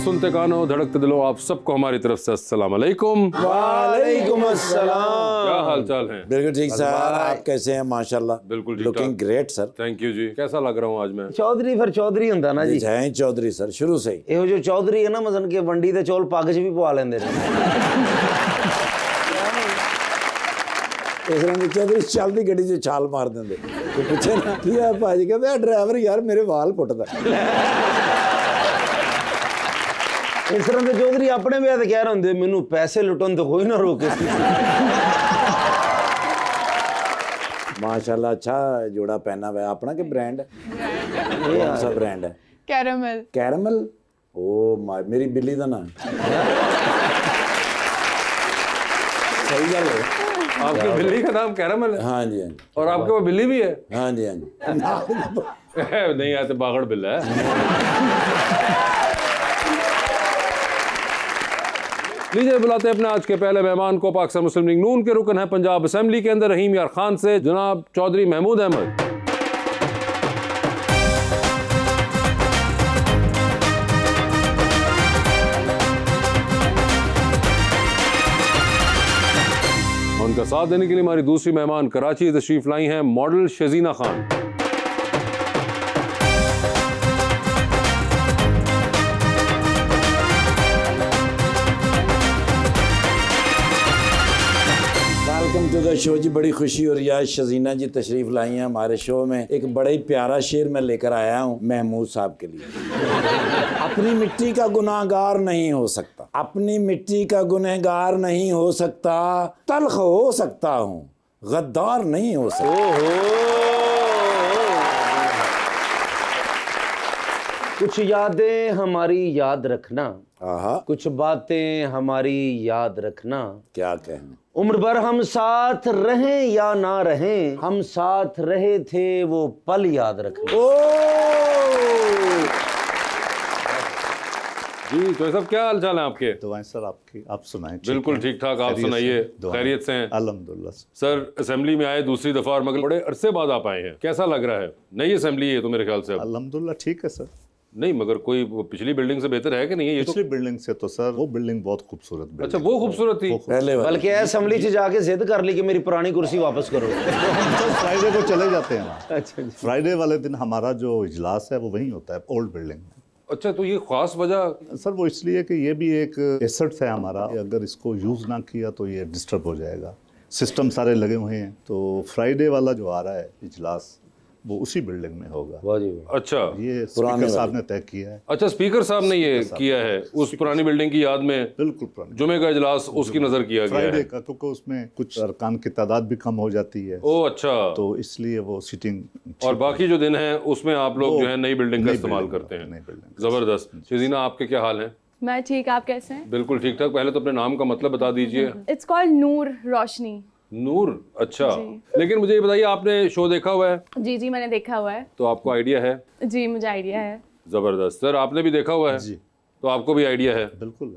सुनते कानों धड़कते दिलों, आप सबको हमारी तरफ से अस्सलाम वालेकुम। वालेकुम अस्सलाम। क्या हाल चाल है? बिल्कुल ठीक सर, आप कैसे हैं? माशाल्लाह बिल्कुल ठीक, looking great sir. Thank you जी। कैसा लग रहा हूँ आज मैं? चौधरी फिर चौधरी ਹੁੰਦਾ ना जी। जय चौधरी सर, शुरू से ही ਇਹੋ जो चौधरी है ना, मसन के वंडी दे चौल पग च भी पवा लेंदे ने। इस तरह की चौधरी चलती गड्डी च छाल मार देंगे तो पूछे ना की है भाजी, कहते ड्राइवर यार मेरे वाल पुटदा। इस तरह के चौधरी अपने भी कह रहे होंगे मैनू पैसे लुटन तो कोई ना रोके। माशाल्लाह अच्छा जोड़ा पहना हुआ है। अपना के ब्रांड है? कौन सा ब्रांड है? कैरामल। कैरामल? ओ मेरी बिल्ली का नाम। सही गल है। आपकी बिल्ली का नाम कैरामल है? हाँ जी हाँ जी। और आपके पास बिल्ली भी है? हाँ जी हाँ जी। नहीं आते, बागड़ बिल्ला है। लीजिए बुलाते हैं अपने आज के पहले मेहमान को, पाकिस्तान मुस्लिम लीग नून के रुकन है पंजाब असेंबली के अंदर रहीम यार खान से, जनाब चौधरी महमूद अहमद। उनका साथ देने के लिए हमारी दूसरी मेहमान कराची से तशरीफ लाई हैं model Shazina Khan. Welcome to the show जी। बड़ी खुशी हो रही है, शजीना जी तशरीफ लाई हैं हमारे शो में। एक बड़ा ही प्यारा शेर मैं लेकर आया हूँ महमूद साहब के लिए। अपनी मिट्टी का गुनाहगार नहीं हो सकता, अपनी मिट्टी का गुनहगार नहीं हो सकता, तल्ख हो सकता हूँ गद्दार नहीं हो सकता। कुछ यादें हमारी याद रखना, आहा, कुछ बातें हमारी याद रखना, क्या कहना। उम्र भर हम साथ रहें या ना रहें, हम साथ रहे थे वो पल याद रखना। जी तो सब क्या हाल चाल है आपके? दुआएं सर आपकी, आप सुनाएं? बिल्कुल ठीक ठाक, आप सुनाइए? खैरियत से हैं? अल्हम्दुलिल्लाह। सर असेंबली में आए दूसरी दफा और मगर बड़े अरसे बाद आप आए हैं, कैसा लग रहा है? नई असेंबली है तो मेरे ख्याल से अब। अल्हम्दुलिल्लाह ठीक है सर। नहीं मगर कोई पिछली बिल्डिंग से बेहतर है कि नहीं है? ये पिछली बिल्डिंग से तो सर वो बिल्डिंग बहुत खूबसूरत बिल्डिंग। अच्छा वो खूबसूरत थी पहले बल्कि असेंबली से जाके जिद कर ली कि मेरी पुरानी कुर्सी वापस करो। सर फ्राइडे को चले जाते हैं वहाँ। अच्छा जी। फ्राइडे वाले दिन हमारा जो इजलास है वो वहीं होता है, ओल्ड बिल्डिंग में। अच्छा तो ये खास वजह? सर वो इसलिए कि ये भी एक एसेट है हमारा, अगर इसको यूज़ ना किया तो ये डिस्टर्ब हो जाएगा। सिस्टम सारे लगे हुए हैं, तो फ्राइडे वाला जो आ रहा है इजलास वो उसी बिल्डिंग में होगा। वाह जी वाह। अच्छा ये स्पीकर साहब ने तय किया है। अच्छा स्पीकर साहब ने ये किया है उस पुरानी बिल्डिंग की याद में? बिल्कुल पुरानी। जुमे का इजलास उसकी नजर किया गया फ्राइडे है का, क्योंकि उसमें कुछ अरकान की तादाद भी कम हो जाती है। ओ अच्छा, तो इसलिए वो सीटिंग। और बाकी जो दिन है उसमें आप लोग जो है नई बिल्डिंग का इस्तेमाल करते हैं। जबरदस्त। शजीना आपके क्या हाल है? मैं ठीक, आप कैसे हैं? बिल्कुल ठीक ठाक। पहले तो अपने नाम का मतलब बता दीजिए। इट्स कॉल्ड नूर रोशनी। नूर? अच्छा लेकिन मुझे ये बताइए, आपने शो देखा हुआ है? जी जी मैंने देखा हुआ है। तो आपको आइडिया है? जी मुझे आइडिया है। जबरदस्त। सर आपने भी देखा हुआ है? जी। तो आपको भी आइडिया है? बिल्कुल।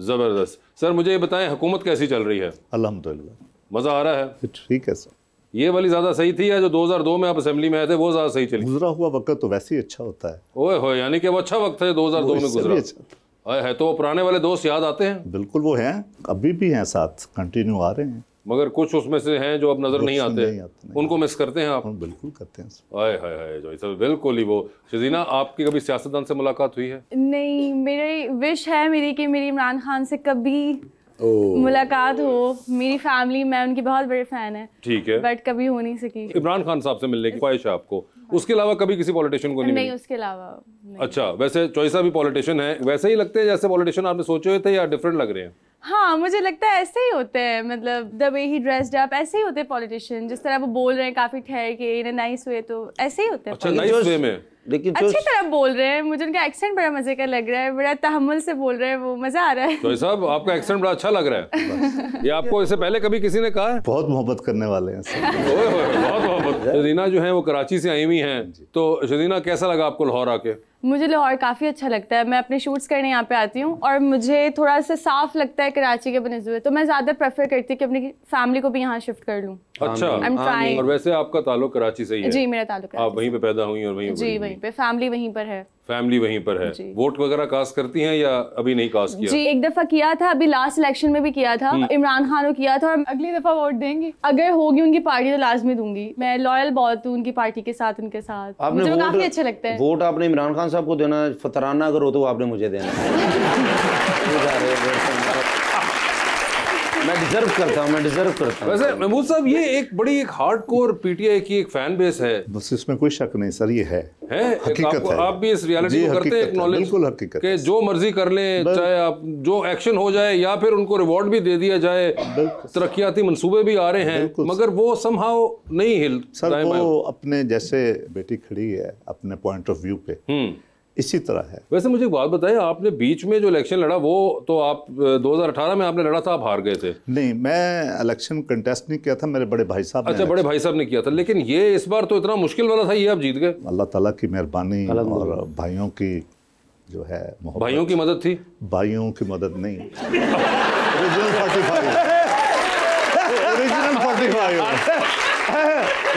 जबरदस्त। सर मुझे ये बताएं हुकूमत कैसी चल रही है? अल्हम्दुलिल्लाह मजा आ रहा है? ठीक है सर। ये वाली ज्यादा सही थी या जो 2002 में आप असेंबली में आए थे वो ज्यादा सही चली? गुजरा हुआ वक्त तो वैसे ही अच्छा होता है। ओए होए, यानी कि वो अच्छा वक्त है 2002 में गुजरा है। तो वो पुराने वाले दोस्त याद आते हैं? बिल्कुल वो हैं, अभी भी हैं साथ, कंटिन्यू आ रहे हैं। मगर कुछ उसमें से हैं जो अब नजर नहीं आते, उनको मिस करते हैं आप? बिल्कुल करते हैं। हाय हाय हाय जो सर बिल्कुल ही वो। शजीना आपकी कभी सियासतदान से मुलाकात हुई है? नहीं, मेरी विश है मेरी कि मेरी इमरान खान से कभी मुलाकात हो। मेरी फैमिली, मैं उनकी बहुत बड़े फैन है। ठीक है, बट कभी हो नहीं सकी। इमरान खान साहब से मिलने की ख्वाहिश है आपको? उसके अलावा कभी किसी पॉलिटिशियन को नहीं? नहीं उसके अलावा नहीं। अच्छा, वैसे चॉइसा भी पॉलिटिशियन है, वैसे ही लगते हैं जैसे पॉलिटिशियन आपने सोचे हुए थे या डिफरेंट लग रहे हैं? हाँ मुझे लगता है ऐसे ही होते हैं, मतलब the way he dressed up ऐसे ही होते हैं पॉलिटिशियन, जिस तरह वो बोल रहे हैं काफी ठहर के इन अ नाइस वे, तो ऐसे ही होते हैं। अच्छा नाइस वे में, लेकिन अच्छी तरह बोल रहे हैं। मुझे उनका एक्सेंट बड़ा मजे का लग रहा है, बड़ा तहम्मुल से बोल रहे हैं, वो मजा आ रहा है। तो साहब आपका एक्सेंट बड़ा अच्छा लग रहा है। ये आपको इससे पहले कभी किसी ने कहा है? बहुत मोहब्बत करने वाले हैं सर। बहुत मोहब्बत। शजीना जो है वो कराची से आई हुई हैं, तो शजीना कैसा लगा आपको लाहौर आके? मुझे लाहौर काफ़ी अच्छा लगता है। मैं अपने शूट्स करने यहाँ पे आती हूँ और मुझे थोड़ा सा साफ लगता है कराची के बनस्बत, तो मैं ज़्यादा प्रेफर करती हूँ कि अपनी फैमिली को भी यहाँ शिफ्ट कर लूँ। अच्छा, और वैसे आपका ताल्लुक कराची से ही है? जी, मेरा ताल्लुक आप वहीं पे पैदा हुई और वहीं? जी, वहीं पे, फैमिली वहीं पर है। फैमिली वहीं पर है। वोट वगैरह कास्ट करती हैं या अभी नहीं कास्ट किया? जी, एक दफा किया था, अभी लास्ट इलेक्शन में भी किया था, इमरान खान को किया था, और अगली दफा वोट देंगे। अगर होगी उनकी पार्टी तो लाजमी दूंगी। मैं लॉयल बहुत हूँ उनकी पार्टी के साथ, उनके साथ मुझे वो काफी अच्छा लगता है। वोट आपने इमरान खान साहब को देना, फतराना अगर हो तो आपने मुझे देना। मैं डिजर्व करता हूँ। वैसे महमूद साहब, ये एक बड़ी एक हार्डकोर पीटीआई की एक फैन बेस है। बस इसमें कोई शक नहीं सर, ये है हकीकत है। आप भी इस रियलिटी को करते हैं एक्नॉलेज? बिल्कुल हकीकत कि जो मर्जी कर लें, चाहे आप जो एक्शन हो जाए या फिर उनको रिवॉर्ड भी दे दिया जाए, तरक्याती मंसूबे भी आ रहे हैं, मगर वो समहाउ नहीं हिल। सर वो अपने जैसे बेटी खड़ी है अपने पॉइंट ऑफ व्यू पे, इसी तरह है। वैसे मुझे एक बात बताइए, आपने बीच में जो इलेक्शन लड़ा वो तो आप 2018 में आपने लड़ा था, आप हार गए थे। नहीं, मैं इलेक्शन कंटेस्ट नहीं किया था, मेरे बड़े भाई साहब। अच्छा, बड़े भाई साहब ने किया था, लेकिन ये इस बार तो इतना मुश्किल वाला था, ये आप जीत गए। अल्लाह ताला की मेहरबानी और भाइयों की जो है मोहब्बत। भाइयों की मदद थी? भाइयों की मदद नहीं, ओरिजिनल 45।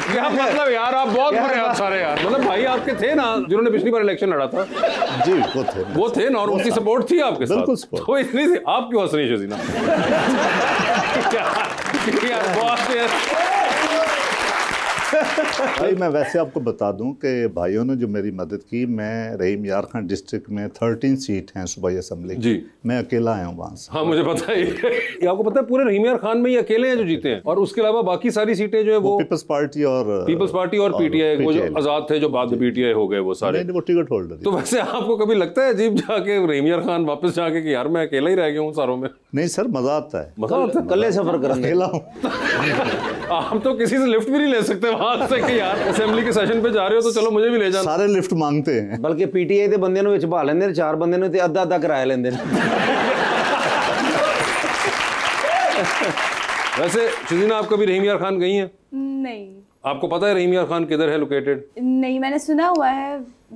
क्या मतलब यार, आप बहुत बुरे हैं आप सारे यार। मतलब भाई आपके थे ना जिन्होंने पिछली बार इलेक्शन लड़ा था? जी, वो थे ना, और उनकी सपोर्ट थी आपके साथ? बिल्कुल सपोर्ट। तो इतनी थी। आप क्यों हंस रही हैं शजीना? यार बहुत यार। भाई मैं वैसे आपको बता दूं कि भाइयों ने जो मेरी मदद की, मैं रहीम यार खान डिस्ट्रिक्ट में 13 सीट हैं सूबाई असेंबली जी, मैं अकेला आया हूँ वहाँ से। हाँ मुझे पता है। ये आपको पता है पूरे रहीम यार खान में ही अकेले हैं जो जीते हैं, और उसके अलावा बाकी सारी सीटें जो है वो पीपल्स पार्टी और पीटीआई, वो जो आजाद थे जो बाद में पीटीआई हो गए वो सारे, वो टिकट होल्डर। तो वैसे आपको कभी लगता है अजीब जाके रहीम यार खान वापस जाके कि यार मैं अकेला ही रह गया हूँ सारों में? नहीं सर, मजा आता है। मजा आता है? कल्ले सफर करेंगे। अकेला हूँ। आप तो किसी से लिफ्ट भी नहीं ले सकते वहां से कि यार असेंबली के सेशन पे जा रहे हो तो चलो मुझे भी ले जाना। सारे लिफ्ट मांगते हैं। बल्कि पीटीआई ਦੇ ਬੰਦਿਆਂ ਨੂੰ ਵਿੱਚ ਭਾ ਲੈਂਦੇ ਨੇ, 4 ਬੰਦਿਆਂ ਨੂੰ ਤੇ ਅੱਧਾ ਕਿਰਾਇਆ ਲੈਂਦੇ ਨੇ। वैसे शजीना, आप कभी रहीम यार खान गई हैं? नहीं। आपको पता है रहीम यार खान किधर है लोकेटेड? नहीं, मैंने सुना हुआ है,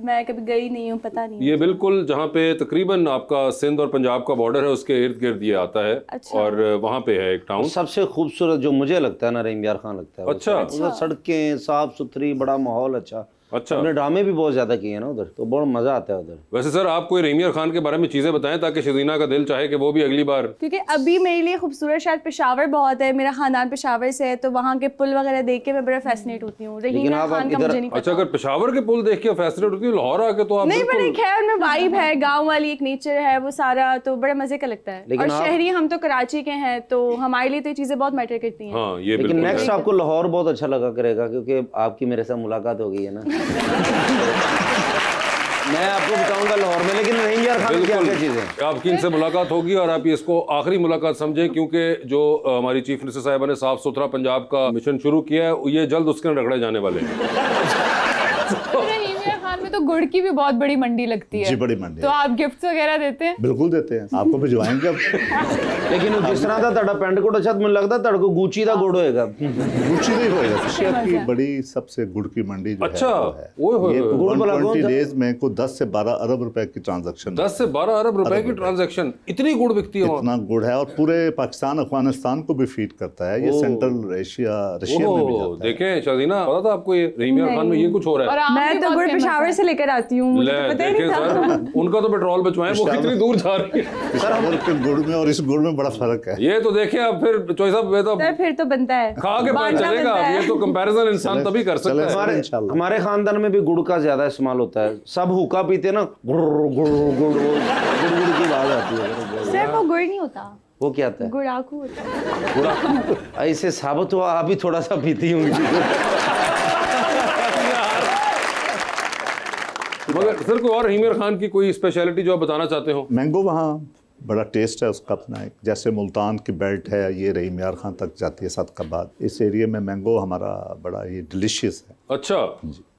मैं कभी गई नहीं हूँ, पता नहीं। ये बिल्कुल जहाँ पे तकरीबन आपका सिंध और पंजाब का बॉर्डर है उसके इर्द गिर्द ये आता है। अच्छा। और वहाँ पे है एक टाउन। सबसे खूबसूरत जो मुझे लगता है ना रहीम यार खान लगता है। अच्छा। उधर सड़कें साफ सुथरी, बड़ा माहौल अच्छा। अच्छा, हमने ड्रामे भी बहुत ज्यादा किए हैं ना उधर, तो बहुत मजा आता है उधर। वैसे सर आप कोई रहीम यार खान के बारे में चीजें बताएं ताकि शजीना का दिल चाहे कि वो भी अगली बार। क्योंकि अभी मेरे लिए खूबसूरत शायद पेशावर बहुत है, मेरा खानदान पेशावर से है, तो वहाँ के पुल वगैरह देख के मैं बड़ा फैसिनेट होती हूँ। रहीम यार खान का मुझे नहीं पता। अच्छा, अगर पेशावर के पुल देख के फैसिनेट होती है, लाहौर आके तो आप नहीं, पर एक है उनमें वाइब है, गाँव वाली एक नेचर है, वो सारा तो बड़ा मजे का लगता है। और शहरी हम तो कराची के हैं, तो हमारे लिए तो ये चीजें बहुत मैटर करती हैं। हाँ, ये लेकिन नेक्स्ट आपको लाहौर बहुत अच्छा लगा करेगा, क्योंकि आपकी मेरे साथ मुलाकात हो गई है ना। मैं आपको बताऊंगा लाहौर में, लेकिन रहीम यार खान क्या क्या चीजें आपकी इनसे मुलाकात होगी और आप इसको आखिरी मुलाकात समझें, क्योंकि जो हमारी चीफ मिनिस्टर साहिबा ने साफ सुथरा पंजाब का मिशन शुरू किया है, ये जल्द उसके रगड़े जाने वाले हैं। तो गुड़ की भी बहुत बड़ी मंडी लगती है। जी, बड़ी मंडी। तो आप गिफ्ट्स वगैरह देते हैं? बिल्कुल देते हैं, आपको भिजवाएंगे अब। लेकिन जिस तरह का ਤੁਹਾਡਾ ਪੈਂਟ ਕੋਟ अच्छा ਮੈਨੂੰ लगता है को गुची का गुड़ होएगा। गुची नहीं होएगा, शहर की बड़ी सबसे गुड़ की मंडी जो अच्छा, है वो है। ये 120 डेज में को 10 से 12 अरब रुपए की ट्रांजैक्शन। 10 से 12 अरब रुपए की ट्रांजैक्शन, इतनी गुड़ बिकती है? इतना गुड़ है, और पूरे पाकिस्तान अफगानिस्तान को भी फीड करता है। ये सेंट्रल एशिया, रशिया में भी जाता है। देखें शजीना, पता था आपको ये रहीम यार खान में ये कुछ हो रहा है? मैं तो गुड़ पेशावर से लेकर आती हूँ, मुझे तो पता ही नहीं था। उनका तो पेट्रोल बचवाएं, वो कितनी दूर जा रही है। पेशावर के गुड़ में और इस गुड़ में बड़ा फर्क है। ये तो देखिए आप फिर चोई साहब, तो फिर तो बनता है, खा के पता चलेगा। ये तो कंपैरिजन इंसान तभी कर सकता है। हमारे खानदान में भी गुड़ का ज्यादा इस्तेमाल होता है। सब हुक्का पीते ना, गुड़ गुड़ गुड़ गुड़ की आवाज आती है। सिर्फ वो गुड़ नहीं होता, वो क्या होता है? गुड़ाकू होता है। ऐसे साबित हुआ आप भी थोड़ा सा पीती होंगी। मगर सर कोई और रहीम यार खान की कोई स्पेशलिटी जो आप बताना चाहते हो? मैंगो वहाँ बड़ा टेस्ट है उसका अपना एक, जैसे मुल्तान की बेल्ट है, ये रहीम यार खान तक जाती है सदकाबाद। इस एरिया में मैंगो हमारा बड़ा ये डिलीशियस है। अच्छा।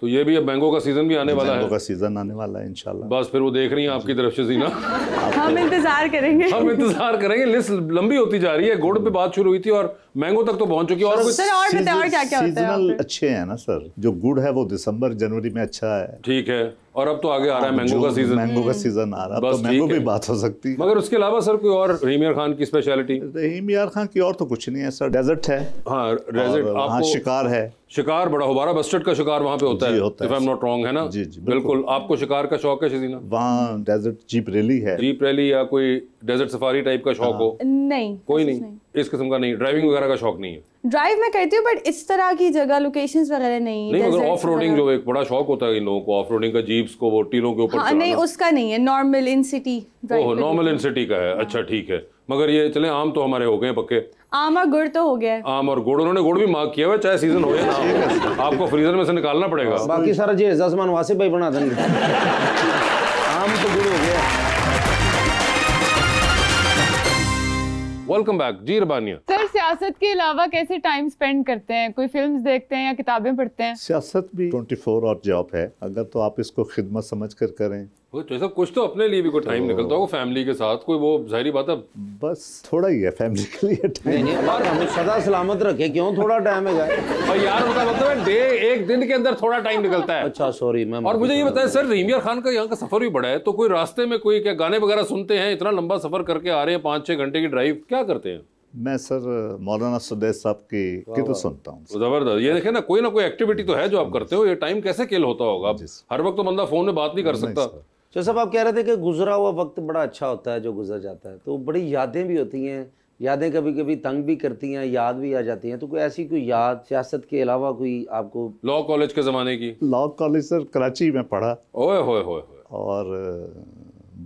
तो ये भी अब मैंगो का सीजन भी आने वाला मैंगो है। का सीजन आने वाला है इंशाल्लाह। बस फिर वो देख रही हैं आपकी तरफ शजीना। हम इंतजार करेंगे। हम इंतजार करेंगे, लिस्ट लंबी होती जा रही है। गुड़ पे बात शुरू हुई थी और मैंगो तक तो पहुंच चुकी है। और कुछ सर और बताओ और क्या क्या होता है सीजनल वहाँ पे? अच्छे हैं ना सर, जो गुड़ है वो दिसंबर जनवरी में अच्छा है। ठीक है, और अब तो आगे आ रहा है मैंगो का सीजन। मैंगो का सीजन आ रहा है, बस तो मैंगो ठीक है। भी बात हो सकती है। मगर उसके अलावा सर कोई और रहीम यार खान की स्पेशलिटी? रहीम यार खान की और तो कुछ नहीं है सर, डेजर्ट है। हाँ, और डेजर्ट वहाँ आपको शिकार है। शिकार बड़ा होबारा बस्टर्ड का शिकार वहाँ पे होता जी, है, होता है। If I am not wrong, है ना? जी, जी, बिल्कुल। आपको शिकार का शौक है शजीना? वहाँ डेजर्ट जीप रैली है। जीप रैली या कोई डेजर्ट सफारी टाइप का शौक हो? नहीं, कोई नहीं, इस किस्म का नहीं। ड्राइविंग वगैरह का शौक नहीं है? ड्राइव मैं करती हूँ बट इस तरह की जगह लोकेशंस वगैरह नहीं। नहीं, मगर deserts ऑफ रोडिंग वगैरह। जो एक बड़ा शौक होता है इन लोगों को, ऑफ रोडिंग का, जीप्स को वो टीलों के ऊपर हाँ नहीं, चढ़ाना। उसका नहीं है, नॉर्मल इन सिटी ड्राइव। ओह, नॉर्मल इन सिटी का है। अच्छा ठीक है। मगर ये चले आम तो हमारे हो गए हैं पक्के। आम और गुड़ तो हो गया है। आम और गुड़, उन्होंने गुड़ भी मार्क किया हुआ है, चाहे सीजन हो या ना हो। आपको फ्रीजर में से निकालना पड़ेगा। बाकी सारा जहेजा सामान वासिफ भाई बना देंगे। आम तो गुड़ हो गया। वेलकम बैक जी रबानिया। सर सियासत के अलावा कैसे टाइम स्पेंड करते हैं? कोई फिल्म्स देखते हैं या किताबें पढ़ते हैं? सियासत भी 24 और जॉब है, अगर तो आप इसको खिदमत समझ कर करें। जैसा कुछ तो अपने लिए भी कोई टाइम निकलता होगा फैमिली के साथ, कोई वो जाहिर बात है। बस थोड़ा ही है फैमिली के लिए टाइम। नहीं अल्लाह हमें सदा सलामत रखे, क्यों थोड़ा टाइम है? और यार उनका मतलब है डे, एक दिन के अंदर थोड़ा टाइम निकलता है। अच्छा सॉरी मैं। और मुझे ये बताएं सर, रहीम यार खान का यहाँ का सफर भी बड़ा है, तो कोई रास्ते में कोई क्या गाने वगैरह सुनते हैं? इतना लंबा सफर करके आ रहे हैं, 5-6 घंटे की ड्राइव, क्या करते हैं? मैं सर मौलाना सुदैस साहब की तो सुनता हूँ। जबरदस्त। ये देखे ना कोई एक्टिविटी तो है जो आप करते हो। ये टाइम कैसे किल होता होगा? अब हर वक्त तो बंदा फोन में बात नहीं कर सकता। तो सब आप कह रहे थे कि गुजरा हुआ वक्त बड़ा अच्छा होता है जो गुजर जाता है, तो बड़ी यादें भी होती हैं। यादें कभी कभी तंग भी करती हैं, याद भी आ जाती हैं। तो कोई ऐसी कोई याद सियासत के अलावा कोई आपको? लॉ कॉलेज के ज़माने की। लॉ कॉलेज सर कराची में पढ़ा। ओए होए होए। और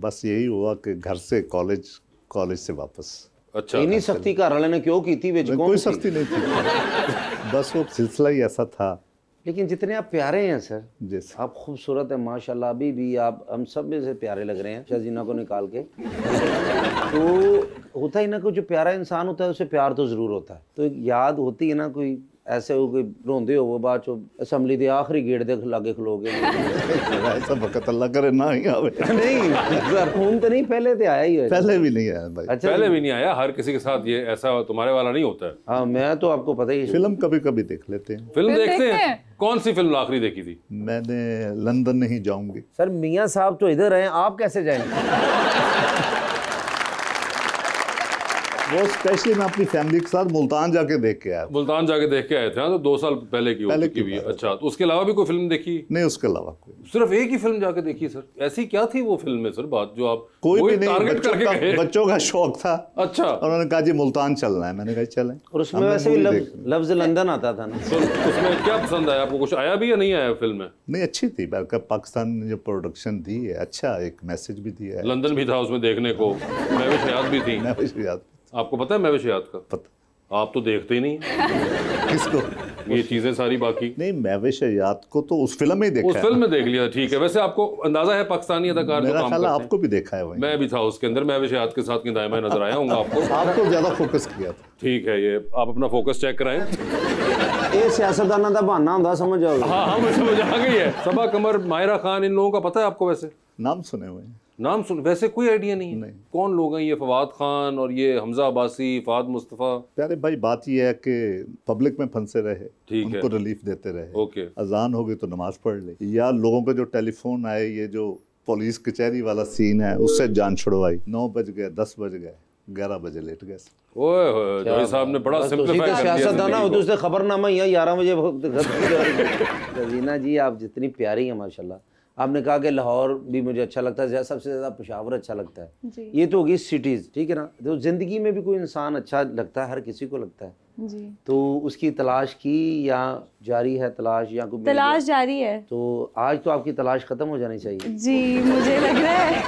बस यही हुआ कि घर से कॉलेज से वापस। अच्छा। इन्हीं सख्ती घर वाले ने क्यों की थी? कोई सख्ती नहीं थी, बस वो सिलसिला ही ऐसा था। लेकिन जितने आप प्यारे हैं सर, जैसे आप खूबसूरत हैं माशाल्लाह। अभी भी आप हम सब में से प्यारे लग रहे हैं, शजीना को निकाल के। तो होता ही ना, कोई जो प्यारा इंसान होता है उसे प्यार तो ज़रूर होता है। तो एक याद होती है ना, कोई ऐसे हो कोई रोंदे हो वो बाद चो असम्बली के आखिरी गेट दे लागे खलोगे। ऐसा वक्त अल्लाह करे ना ही आवे। नहीं सर, खून तो नहीं, पहले तो आया ही है। पहले भी नहीं आया भाई। अच्छा, पहले भी नहीं आया। हर किसी के साथ ये ऐसा तुम्हारे वाला नहीं होता है। हाँ मैं तो आपको पता ही है। फिल्म कभी कभी देख लेते हैं। फिल्म फिल्म देखते देखते हैं? हैं? कौन सी फिल्म आखिरी देखी थी? मैंने लंदन नहीं जाऊंगी। सर मियाँ साहब तो इधर हैं, आप कैसे जाएंगे? वो स्पेशली मैं अपनी फैमिली के साथ मुल्तान जाके देख के आया। मुल्तान जाके देख के आए थे। हाँ, तो 2 साल पहले की पहले की की भी है। बात है। अच्छा, तो उसके अलावा भी कोई फिल्म देखी? नहीं, उसके अलावा कोई सिर्फ एक ही फिल्म जाके देखी सर? ऐसी क्या थी वो फिल्म में सर बात जो आप कोई भी नहीं। टारगेट करके गए? बच्चों का शौक था। अच्छा। उन्होंने कहा जी मुल्तान चलना है, मैंने कहा चलें। और उसमें हमने वैसे भी मूवी देखी। लफ्ज लंदन आता था ना। तो उसमें क्या पसंद आया आपको? कुछ आया भी या नहीं आया फिल्म में? नहीं, अच्छी थी। बल्कि पाकिस्तान ने जो प्रोडक्शन दी है, अच्छा एक मैसेज भी दिया है। लंदन भी था उसमें देखने को, महविश हयात भी थी। मैं वैसे याद आपको पता है महविश हयात का? पता आप तो देखते ही नहीं किसको? ये चीजें सारी बाकी। नहीं, महविश हयात को तो उस फिल्म में ही देखा उस है। फिल्म में देख लिया, ठीक है। वैसे आपको अंदाजा है पाकिस्तानी अदाकार जो मेरा काम ख्याल है करते आपको भी देखा है वही। हैं? मैं भी था उसके अंदर, महविश हयात के साथ दायमा नजर आया हूँ आपको। आपको ज्यादा फोकस किया था। ठीक है, ये आप अपना फोकस चेक कराएं। ये सियासतदाना का बहाना होता, समझ जाओगे। हाँ हाँ, मुझे समझ आ गई है। सबा कमर, माहिरा खान, इन लोगों का पता है आपको? वैसे नाम सुने हुए हैं। नाम सुन, वैसे कोई आइडिया नहीं है नहीं। कौन लोग हैं ये? फवाद खान और ये हमजा अब्बासी, फाद मुस्तफ़ा। प्यारे भाई, बात यह है कि पब्लिक में फंसे रहे, ठीक है। उनको रिलीफ देते रहे। ओके। अजान हो गई तो नमाज पढ़ ले, या लोगों के जो टेलीफोन आए, ये जो पुलिस कचहरी वाला सीन है, उससे जान छुड़वाई। 9 बज गए, 10 बज गए, 11 बजे लेट गए। ओए होए, जॉय साहब ने बड़ा सिंपलीफाई कर दिया सियासतदाना हो जिंदगी तो को। उससे खबरनामा ही है 11 बजे। रजीना जी आप जितनी प्यारी हैं माशाल्लाह। आपने कहा कि लाहौर भी मुझे अच्छा लगता है, सबसे ज़्यादा पेशावर अच्छा लगता है। जी। ये तो होगी सिटीज़, ठीक है ना। तो ज़िंदगी में भी कोई इंसान अच्छा लगता है, हर किसी को लगता है। जी। तो उसकी तलाश की या जारी है तलाश, या कोई मिल तलाश गया? जारी है। तो आज तो आपकी तलाश ख़त्म हो जानी चाहिए। जी, मुझे लग रहा है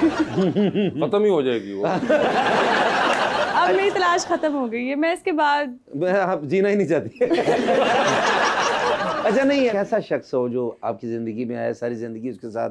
खत्म ही हो जाएगी वो। अब मेरी तलाश खत्म हो गई है। मैं इसके बाद मैं आप जीना ही नहीं चाहती। अच्छा नहीं है, कैसा शख्स हो जो आपकी ज़िंदगी में आया, सारी ज़िंदगी उसके साथ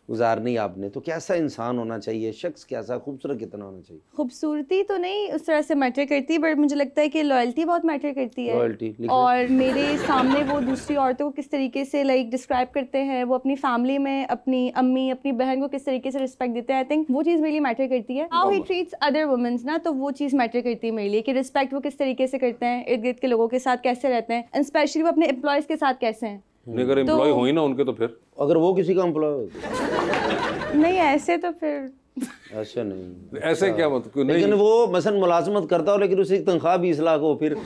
गुजारनी आपने, तो कैसा इंसान होना चाहिए, शख्स कैसा खूबसूरत कितना होना चाहिए? खूबसूरती तो नहीं उस तरह से मैटर करती, बट मुझे लगता है कि लॉयल्टी बहुत मैटर करती है। लॉयल्टी और मेरे सामने वो दूसरी औरतों को किस तरीके से लाइक डिस्क्राइब करते हैं, वो अपनी फैमिली में अपनी अम्मी अपनी बहन को किस तरीके से रिस्पेक्ट देते हैं, आई थिंक वो चीज़ मेरे लिए मैटर करती है। How he treats other womens ना, तो वो चीज़ मैटर करती है मेरे लिए कि रिस्पेक्ट वो किस तरीके से करते हैं, इर्द गिर्द के लोगों के साथ कैसे रहते हैं, एंड स्पेशली वो अपने एम्प्लॉयज़ के साथ कैसे हैं। अगर एम्प्लॉय हो ही ना उनके तो फिर अगर वो किसी का एम्प्लॉय हो नहीं ऐसे तो फिर ऐसा नहीं, ऐसे क्या मतलब नहीं, लेकिन वो मसलन मुलाजमत करता हो लेकिन उसकी तनख्वाह 20 लाख हो, फिर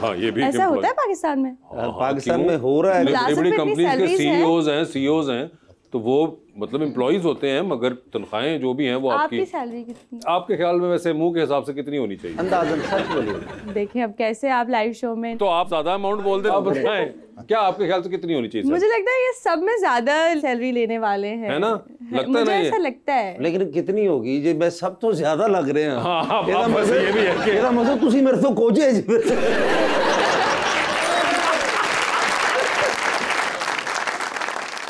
हाँ ये भी ऐसा होता है पाकिस्तान में? पाकिस्तान में हो रहा है। बड़ी बड़ी में इतनी कंपनीज के salaries हैं। सीईओज हैं तो वो मतलब एम्प्लॉइज होते हैं, मगर तनख्वाहें जो भी हैं वो आपकी आपकी। सैलरी कितनी? आपके ख्याल में वैसे मुंह के हिसाब से कितनी होनी चाहिए? अंदाजन सच बोलिए। देखें अब कैसे आप लाइव शो में, तो आप ज्यादा अमाउंट बोल दे, आप बताएं क्या आपके ख्याल से कितनी होनी चाहिए? मुझे लगता है ये सब में ज्यादा सैलरी लेने वाले हैं, है ना? लगता है मुझे ना ये? ऐसा लगता है। लेकिन कितनी होगी ये, मैं सब तो ज्यादा लग रहे हैं। हाँ, बस ये भी है कि ਇਹਦਾ ਮਤਲਬ ਤੁਸੀਂ ਮੇਰੇ ਤੋਂ ਕੋਝੇ ਜੀ ਫਿਰ।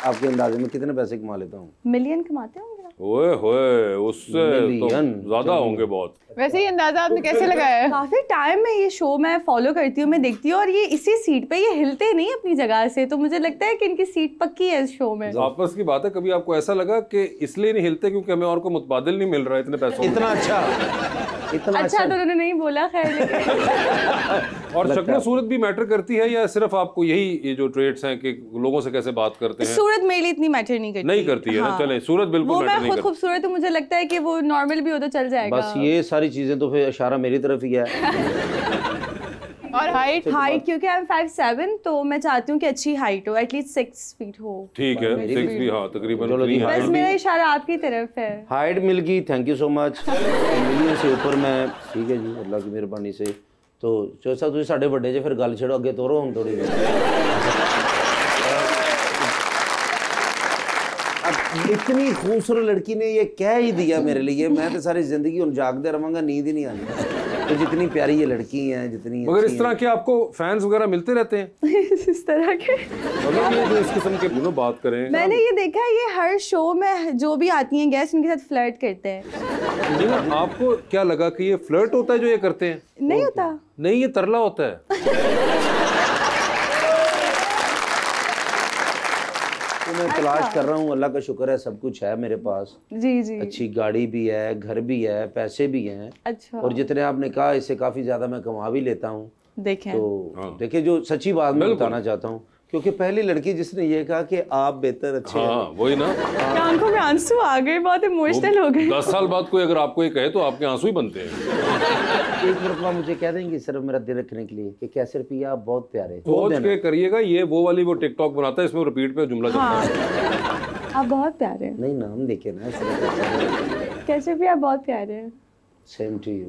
आपके अंदाजे में कितने पैसे कमा लेता हूँ? मिलियन कमाते होंगे आप? ओए होए, उससे तो मिलियन। ज्यादा होंगे बहुत। वैसे ये अंदाजा आपने कैसे लगाया है? काफी टाइम में ये शो मैं फॉलो करती हूँ, मैं देखती हूँ, और ये इसी सीट पे ये हिलते नहीं अपनी जगह से, तो मुझे लगता है कि इनकी सीट पक्की है इस शो में। आपस की बात है, कभी आपको ऐसा लगा कि इसलिए नहीं हिलते क्योंकि हमें और को मुतबादिल नहीं मिल रहा है इतने पैसों में? इतना अच्छा, इतना अच्छा तो उन्होंने नहीं बोला, खैर लेकिन और शक्ल सूरत भी मैटर करती है या सिर्फ आपको यही ये जो ट्रेड्स हैं कि लोगों से कैसे बात करते हैं? सूरत मेरे लिए इतनी मैटर नहीं करती। नहीं करती है ना, चले सूरत बिल्कुल वो मैटर मैं नहीं खुद करती। खूबसूरत हूँ, मुझे लगता है कि वो नॉर्मल भी हो तो चल जाएगा। बस ये सारी चीजें तो फिर इशारा मेरी तरफ ही है। और हाइट क्योंकि आई एम 5'7", तो मैं चाहती हूँ कि अच्छी हाइट हो, एटलीस्ट 6 फीट हो। ठीक है, 6 भी, हाँ तकरीबन चलो उतनी जी, है। बस मेरा इशारा आपकी तरफ है। हाइट मिल गई, thank you so much. Million से ऊपर मैं, ठीक है जी, अल्लाह की मेहरबानी से। तो चौसा तुझे साढ़े बड़े जे फिर गल छेड़ो, अगे तोरो हम थोड़ी अब इतनी खूबसूरत लड़की ने ये कह ही दिया मेरे लिए, मैं तो सारी जिंदगी उन जागते रहूंगा, नींद ही नहीं आनी। तो जितनी प्यारी ये लड़की हैं, जितनी मगर अच्छी इस तरह के आपको फैंस वगैरह मिलते रहते हैं? इस तरह के मतलब ये जो इस किस्म के बात करें, मैंने ये देखा है, ये हर शो में जो भी आती हैं गेस्ट उनके साथ फ्लर्ट करते हैं। जी ना, आपको क्या लगा कि ये फ्लर्ट होता है जो ये करते हैं? नहीं होता। नहीं, ये तरला होता है। तो मैं तलाश कर रहा हूँ, अल्लाह का शुक्र है सब कुछ है मेरे पास। जी जी। अच्छी गाड़ी भी है, घर भी है, पैसे भी हैं। अच्छा। और जितने आपने कहा इससे काफ़ी ज़्यादा मैं कमा भी लेता हूँ। देखें तो देखिए, जो सच्ची बात मैं बताना चाहता हूँ, क्योंकि पहली लड़की जिसने ये कहा कि आप बेहतर अच्छे हाँ वही ना, क्या आंखों में आंसू आ गए, बहुत इमोशनल हो गए। 10 साल बाद कोई अगर आपको ये कहे तो आपके आंसू ही बनते हैं। एक मरतबा मुझे कह देंगे सिर्फ मेरा दिल रखने के लिए कि कैसे रुपया आप बहुत प्यारे सोच के करिएगा, ये वो वाली वो टिकटॉक बनाता है, इसमें रिपीट पे जुमला चलता है। आप बहुत प्यारे हैं। नहीं नाम देखे ना, कैसे भी आप बहुत प्यारे हैं। Same to you.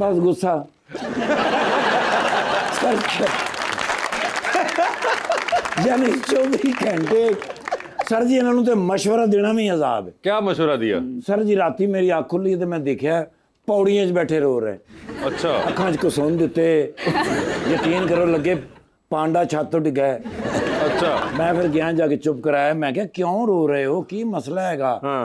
बस गुस्सा यानी 24 घंटे सर जी इन्होंने तो मशवरा देना भी अजाब है। क्या मशवरा दिया? सर जी राती मेरी अख खुली तो मैं देखा पौड़ियां 'च बैठे रो रहे, अच्छा, अखां 'च घसुन दिते, यकीन करो लगे पांडा छत तो डिगा है। अच्छा, मैं फिर गया जाके चुप कराया, मैं क्या क्यों रो रहे हो, की मसला हैगा? हाँ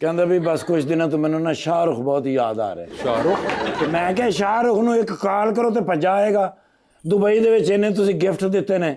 ਕਹਿੰਦਾ ਵੀ ਬਸ ਕੁਝ ਦਿਨਾਂ ਤੋਂ ਮੈਨੂੰ ਨਾ ਸ਼ਾਹਰੁਖ ਬਹੁਤ ਯਾਦ ਆ ਰਿਹਾ। शाहरुख? ਤੇ ਮੈਂ ਕਿਹਾ ਸ਼ਾਹਰੁਖ ਨੂੰ ਇੱਕ ਕਾਲ ਕਰੋ ਤੇ ਭੱਜਾ ਆਏਗਾ। ਦੁਬਈ ਦੇ ਵਿੱਚ ਇਹਨੇ ਤੁਸੀਂ ਗਿਫਟ ਦਿੱਤੇ ਨੇ,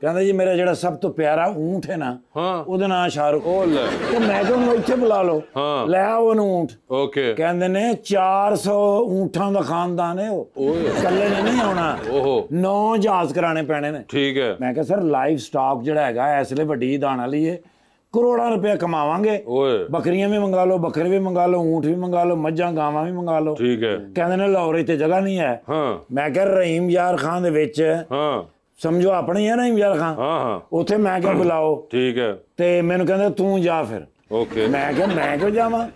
ਕਹਿੰਦਾ ਜੀ ਮੇਰਾ ਜਿਹੜਾ ਸਭ ਤੋਂ ਪਿਆਰਾ ਊਂਠ ਹੈ ਨਾ, ਹਾਂ। ਉਹਦਾ ਨਾਂ ਸ਼ਾਹਰੁਖ। ओ ले, ਤੇ ਮੈਂ ਕਿਹਾ ਉਹਨੂੰ ਇੱਥੇ ਬੁਲਾ ਲਓ। ਹਾਂ। ਲੈ ਆਓ ਉਹਨੂੰ ਊਂਠ। ओके, ਕਹਿੰਦੇ ਨੇ 400 ਊਂਠਾਂ ਦਾ ਖਾਨਦਾਨ ਹੈ ਉਹ, ਓਏ ਇਕੱਲੇ ਨੇ ਨਹੀਂ ਆਉਣਾ, ओहो 9 ਜਹਾਜ਼ ਕਰਾਣੇ ਪੈਣੇ ਨੇ। ठीक है, ਮੈਂ ਕਿਹਾ ਸਰ ਲਾਈਵ ਸਟਾਕ ਜਿਹੜਾ ਹੈਗਾ ਇਸ ਵੇਲੇ ਵੱਡੀ ਦਾਣ ਵਾਲੀ ਹੈ, ਕਰੋੜਾਂ ਰੁਪਏ ਕਮਾਵਾਂਗੇ। ओए ਬੱਕਰੀਆਂ ਵੀ ਮੰਗਾ ਲਓ, ਬੱਕਰੇ ਵੀ ਮੰਗਾ ਲਓ, ਊਂਠ ਵੀ ਮੰਗਾ ਲਓ, ਮੱਝਾਂ ਗਾਵਾਂ ਵੀ ਮੰਗਾ ਲਓ। ठीक है, ਕਹਿੰਦੇ ਨੇ ਲਾਹੌਰ ਇੱਥੇ ਜਗ੍ਹਾ ਨਹੀਂ ਹੈ। हाँ ਮੈਂ ਕਿਹਾ ਰਹੀਮ ਯਾਰ ਖਾਨ ਦੇ ਵਿੱਚ हाँ ਸਮਝੋ ਆਪਣੀ ਹੈ ਰਹੀਮ ਯਾਰ ਖਾਨ, हाँ हाँ ਉੱਥੇ ਮੈਂ ਕਿਹਾ ਬੁਲਾਓ। ठीक है, ਤੇ ਮੈਨੂੰ ਕਹਿੰਦੇ ਤੂੰ ਜਾ ਫਿਰ। ओके मैं क्या मैं क्यों जावा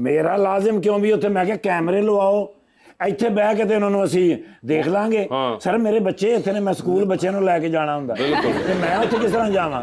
मेरा लाजिम क्यों भी उत्थे मैं क्या कैमरे लवाओ ਇੱਥੇ ਬਹਿ ਕੇ ਤੇ ਉਹਨਾਂ ਨੂੰ ਅਸੀਂ ਦੇਖ ਲਾਂਗੇ ਸਰ ਮੇਰੇ ਬੱਚੇ ਇੱਥੇ ਨੇ ਮੈਂ ਸਕੂਲ ਬੱਚਿਆਂ ਨੂੰ ਲੈ ਕੇ ਜਾਣਾ ਹੁੰਦਾ ਤੇ ਮੈਂ ਉੱਥੇ ਕਿਸ ਤਰ੍ਹਾਂ ਜਾਵਾਂ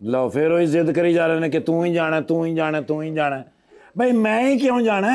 ਲਓ ਫਿਰ ਉਹ ਜ਼ਿੱਦ ਕਰੀ ਜਾ ਰਹੇ ਨੇ ਕਿ ਤੂੰ ਹੀ ਜਾਣਾ ਤੂੰ ਹੀ ਜਾਣਾ ਤੂੰ ਹੀ ਜਾਣਾ ਬਈ ਮੈਂ ਹੀ ਕਿਉਂ ਜਾਣਾ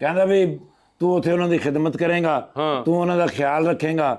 ਕਹਿੰਦਾ ਵੀ ਤੂੰ ਉੱਥੇ ਉਹਨਾਂ ਦੀ ਖਿਦਮਤ ਕਰੇਗਾ ਤੂੰ ਉਹਨਾਂ ਦਾ ਖਿਆਲ ਰੱਖੇਗਾ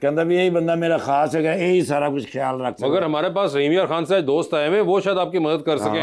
ਕਹਿੰਦਾ ਵੀ ਇਹੀ ਬੰਦਾ ਮੇਰਾ ਖਾਸ ਹੈਗਾ ਇਹੀ ਸਾਰਾ ਕੁਝ ਖਿਆਲ ਰੱਖ ਸਕਦਾ मगर हमारे पास रहीम यार खान साहब दोस्त आए हुए वो शायद आपकी मदद कर सकें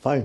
फाइन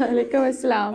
वालेकुम अस्सलाम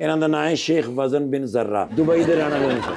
ਇਹਨਾਂ ਦਾ ਨਾਮ ਹੈ ਸ਼ੇਖ ਵਜ਼ਨ ਬਿਨ ਜ਼ਰਰਾ ਦੁਬਈ ਦੇ ਰਹਿਣ ਵਾਲੇ ਨੇ ਸਰ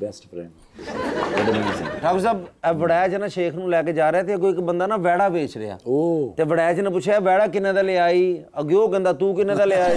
ਬੈਸਟ ਫਰੈਂਡ ਡਾਕਟਰ ਸਾਹਿਬ ਇਹ ਵੜੈਚ ਨਾ ਸ਼ੇਖ ਨੂੰ ਲੈ ਕੇ ਜਾ ਰਿਹਾ ਤੇ ਅੱਗੋਂ ਇੱਕ ਬੰਦਾ ਨਾ ਵੈੜਾ ਵੇਚ ਰਿਹਾ ਉਹ ਤੇ ਵੜੈਚ ਨੇ ਪੁੱਛਿਆ ਵੈੜਾ ਕਿੰਨੇ ਦਾ ਲਿਆਈ ਅੱਗੇ ਉਹ ਕਹਿੰਦਾ ਤੂੰ ਕਿੰਨੇ ਦਾ ਲਿਆਈ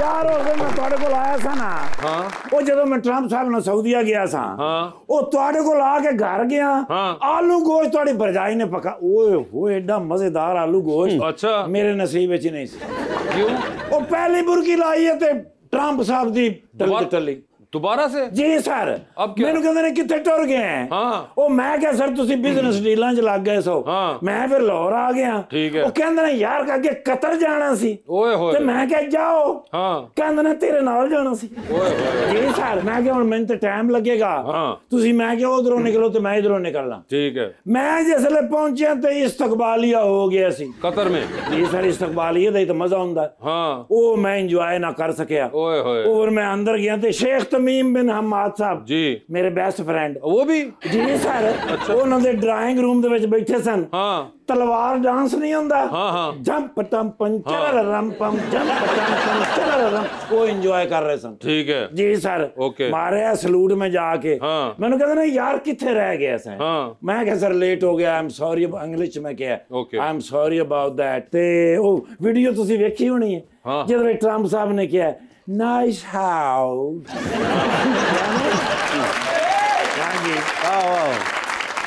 ਯਾਰ ਉਸ ਦਿਨ ਮੈਂ ਤੁਹਾਡੇ ਕੋਲ ਆਇਆ ਸਾਂ ਨਾ ਉਹ ਜਦੋਂ ਮੈਂ ਟਰੰਪ ਸਾਹਿਬ ਨਾਲ ਸਾਊਦੀਆ ਗਿਆ ਸਾਂ ਉਹ ਤੁਹਾਡੇ ਕੋਲ ਆ ਕੇ ਘਰ ਗਿਆ ਆਲੂ ਗੋਸ਼ਤ ਤੁਹਾਡੀ ਭਰਜਾਈ ਨੇ ਪਕਾ ਓਏ ਹੋਏ ਐਡਾ ਮਜ਼ੇਦਾਰ ਆਲੂ ਗੋਸ਼ਤ अच्छा ਮੇਰੇ ਨਸੀਬ ਵਿੱਚ ਨਹੀਂ ਸੀ क्यों ਉਹ ਪਹਿਲੀ ਬੁਰਕੀ ਲਾਈ ਹੈ ਤੇ ਟਰੰਪ ਸਾਹਿਬ ਦੀ ਟੱਲੀ दोबारा से ਜੀ ਸਰ अब क्या? ਮੈਨੂੰ ਕਹਿੰਦੇ ਨੇ ਕਿੱਥੇ ਟੁਰ ਗਏ ਹੈ ਉਹ ਮੈਂ ਕਿਹਾ ਸਰ ਤੁਸੀਂ ਬਿਜ਼ਨਸ ਡੀਲਾਂ 'ਚ ਲੱਗ ਗਏ ਸੋ ਮੈਂ ਫਿਰ ਲਾਹੌਰ ਆ ਗਿਆ ਠੀਕ ਹੈ। ਉਹ ਕਹਿੰਦੇ ਨੇ ਯਾਰ ਅੱਗੇ ਕਤਰ ਜਾਣਾ ਸੀ ओए होए ਤੇ ਮੈਂ ਕਿਹਾ ਜਾਓ ਕਹਿੰਦੇ ਨੇ ਤੇਰੇ ਨਾਲ ਜਾਣਾ ਸੀ ओए होए ਜੀ ਸਰ ਮੈਂ ਕਿਹਾ ਹੁਣ ਮੈਨੂੰ ਤੇ ਟਾਈਮ ਲੱਗੇਗਾ ਤੁਸੀਂ ਮੈਂ ਕਿਹਾ ਉਧਰੋਂ ਨਿਕਲੋ ਤੇ ਮੈਂ ਇਧਰੋਂ ਨਿਕਲਣਾ ठीक है ਮੈਂ ਜਿਸਲੇ ਪਹੁੰਚਿਆ ਤੇ ਇਸਤਕਬਾਲੀਆ ਹੋ ਗਿਆ ਸੀ कतर में ਜੀ ਸਰ ਇਸਤਕਬਾਲੀਆ ਦਾ ਹੀ ਤਾਂ ਮਜ਼ਾ ਹੁੰਦਾ ਉਹ ਮੈਂ ਇੰਜੋਏ ਨਾ ਕਰ ਸਕਿਆ ओए होए और मैं अंदर गया तो शेख तमीम बिन हम्माद साहब जी मेरे बेस्ट फ्रेंड वो भी जी सर उन्होंने ड्राइंग रूम ਦੇ ਵਿੱਚ ਬੈਠੇ ਸਨ ਤਲਵਾਰ ਡਾਂਸ ਨਹੀਂ ਹੁੰਦਾ ਜੰਪ ਟੰਮ ਪੰਚਰ ਰਮ ਪਮ ਜੰਪ ਟੰਮ ਪੰਚਰ ਰਮ ਉਹ ਇੰਜੋਏ ਕਰ ਰਹੇ ਸਨ ठीक है ਜੀ ਸਰ ਮਾਰਿਆ ਸਲੂਟ ਮੈਂ ਜਾ ਕੇ ਮੈਨੂੰ ਕਹਿੰਦੇ ਨੇ ਯਾਰ ਕਿੱਥੇ ਰਹਿ ਗਿਆ ਸੈਂ ਮੈਂ ਕਿਹਾ ਸਰ ਲੇਟ ਹੋ ਗਿਆ ਆਈ ਐਮ ਸੌਰੀ ਇੰਗਲਿਸ਼ ਮੈਂ ਕਿਹਾ I am sorry about that ਤੇ ਉਹ ਵੀਡੀਓ ਤੁਸੀਂ ਵੇਖੀ ਹੋਣੀ ਹੈ ਜਦੋਂ ਟਰੰਪ ਸਾਹਿਬ ਨੇ ਕਿਹਾ नाइस हाउस ਹਾਂਜੀ